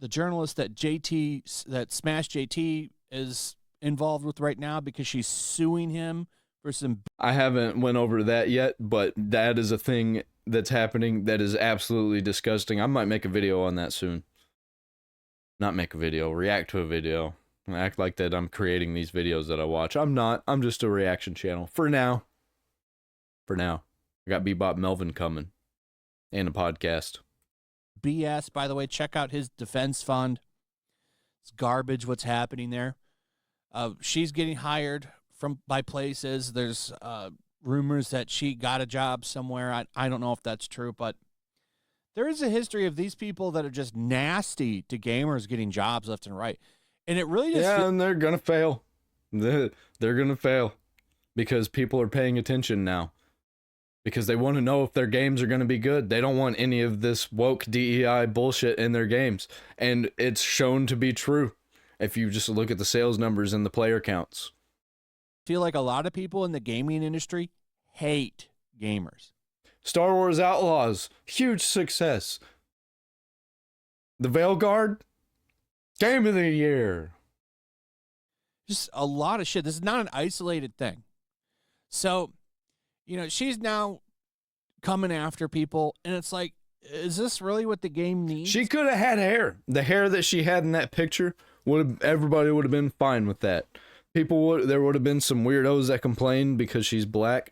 journalist that Smash JT is involved with right now because she's suing him for some... I haven't went over that yet, but that is a thing that's happening that is absolutely disgusting. I might make a video on that soon. Not make a video, react to a video. I act like that I'm creating these videos that I watch. I'm not. I'm just a reaction channel. For now. For now. I got Bebop Melvin coming. And a podcast. BS, by the way, check out his defense fund. It's garbage what's happening there. She's getting hired by places. There's rumors that she got a job somewhere. I don't know if that's true, but there is a history of these people that are just nasty to gamers getting jobs left and right. And it really just and they're going to fail. They're going to fail because people are paying attention now. Because they want to know if their games are going to be good. They don't want any of this woke DEI bullshit in their games. And it's shown to be true if you just look at the sales numbers and the player counts. feel like a lot of people in the gaming industry hate gamers. Star Wars Outlaws, huge success. The Veilguard, Game of the Year. Just a lot of shit. This is not an isolated thing. So, you know, she's now coming after people, and it's like, is this really what the game needs? She could have had hair. The hair that she had in that picture, everybody would have been fine with that. There would have been some weirdos that complained because she's black,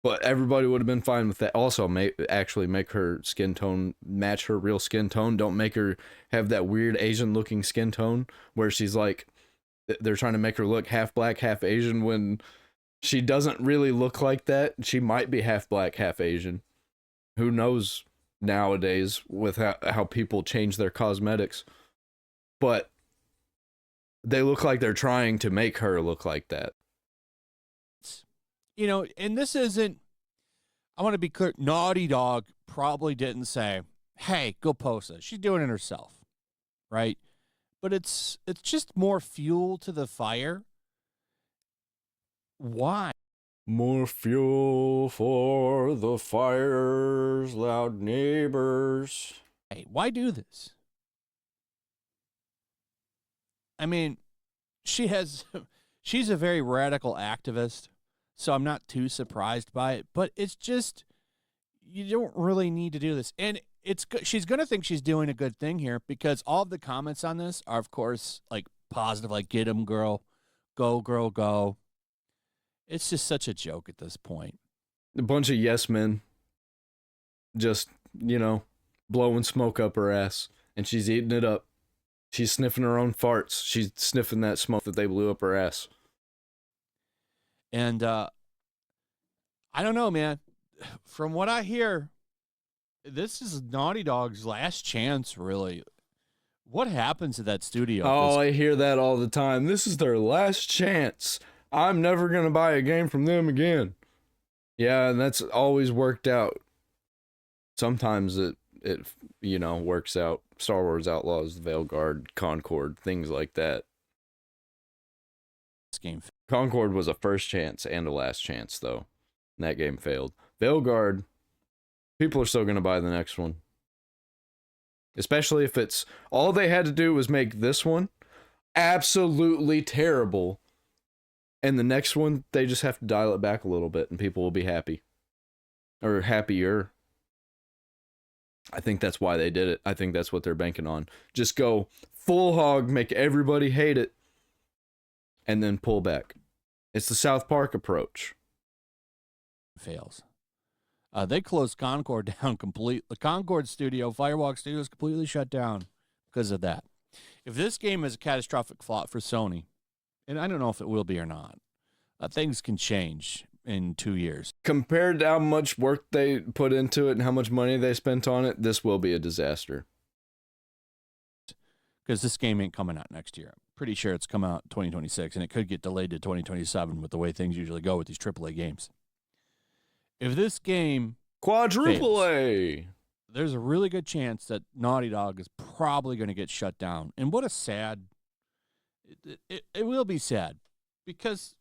but everybody would have been fine with that. Also, actually make her skin tone match her real skin tone. Don't make her have that weird Asian looking skin tone where she's like, they're trying to make her look half black, half Asian when she doesn't really look like that. She might be half black, half Asian. Who knows nowadays with how people change their cosmetics. But they look like they're trying to make her look like that. You know, and this isn't, I want to be clear, Naughty Dog probably didn't say, hey, go post this. She's doing it herself, right? But it's just more fuel to the fire. Why? More fuel for the fires, loud neighbors. Hey, why do this? I mean, she's a very radical activist, so I'm not too surprised by it, but it's just, you don't really need to do this. And she's going to think she's doing a good thing here because all of the comments on this are, of course, like positive, like get 'em, girl, go, girl, go. It's just such a joke at this point. A bunch of yes men just, blowing smoke up her ass, and she's eating it up. She's sniffing her own farts. She's sniffing that smoke that they blew up her ass. And I don't know, man. From what I hear, this is Naughty Dog's last chance, really. What happens to that studio? Oh, I hear that all the time. This is their last chance. I'm never going to buy a game from them again. Yeah, and that's always worked out. Sometimes it works out. Star Wars Outlaws, Veilguard, Concord, things like that. This game. Concord was a first chance and a last chance, though. And that game failed. Veilguard, people are still going to buy the next one. Especially if it's... All they had to do was make this one absolutely terrible. And the next one, they just have to dial it back a little bit and people will be happy. Or happier. I think that's why they did it. I think that's what they're banking on. Just go full hog, make everybody hate it, and then pull back. It's the South Park approach. Fails. They closed Concord down completely. The Concord studio, Firewalk Studios, completely shut down because of that. If this game is a catastrophic flop for Sony, and I don't know if it will be or not, things can change in 2 years. Compared to how much work they put into it and how much money they spent on it, this will be a disaster. Because this game ain't coming out next year. I'm pretty sure it's coming out 2026, and it could get delayed to 2027 with the way things usually go with these AAA games. If this game quadruple fails, A, there's a really good chance that Naughty Dog is probably going to get shut down. And what a sad... It will be sad because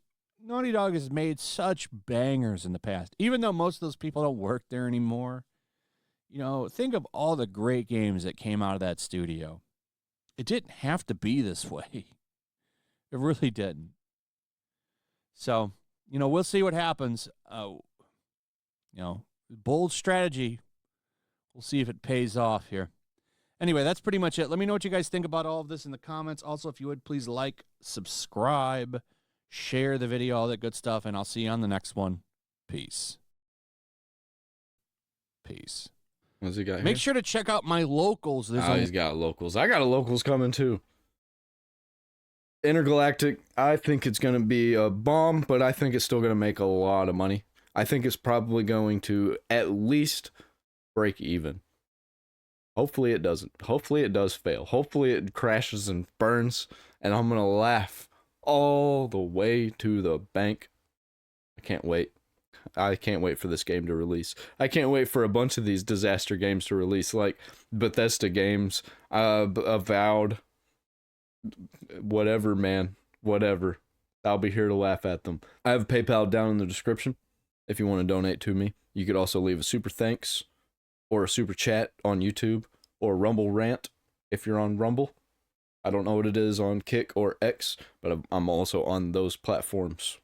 Naughty Dog has made such bangers in the past. Even though most of those people don't work there anymore, think of all the great games that came out of that studio. It didn't have to be this way. It really didn't. So, we'll see what happens. Bold strategy. We'll see if it pays off here. Anyway, that's pretty much it. Let me know what you guys think about all of this in the comments. Also, if you would, please like, subscribe, share the video, all that good stuff, and I'll see you on the next one. Peace. Peace. What's he got Make here? sure to check out my locals. He's got locals. I got a locals coming too. Intergalactic, I think it's going to be a bomb, but I think it's still going to make a lot of money. I think it's probably going to at least break even. Hopefully it doesn't. Hopefully it does fail. Hopefully it crashes and burns, and I'm going to laugh all the way to the bank. I can't wait. I can't wait for this game to release. I can't wait for a bunch of these disaster games to release, like Bethesda games, Avowed, whatever, man, whatever. I'll be here to laugh at them. I have PayPal down in the description if you want to donate to me. You could also leave a super thanks or a super chat on YouTube or Rumble rant if you're on Rumble. I don't know what it is on Kick or X, but I'm also on those platforms.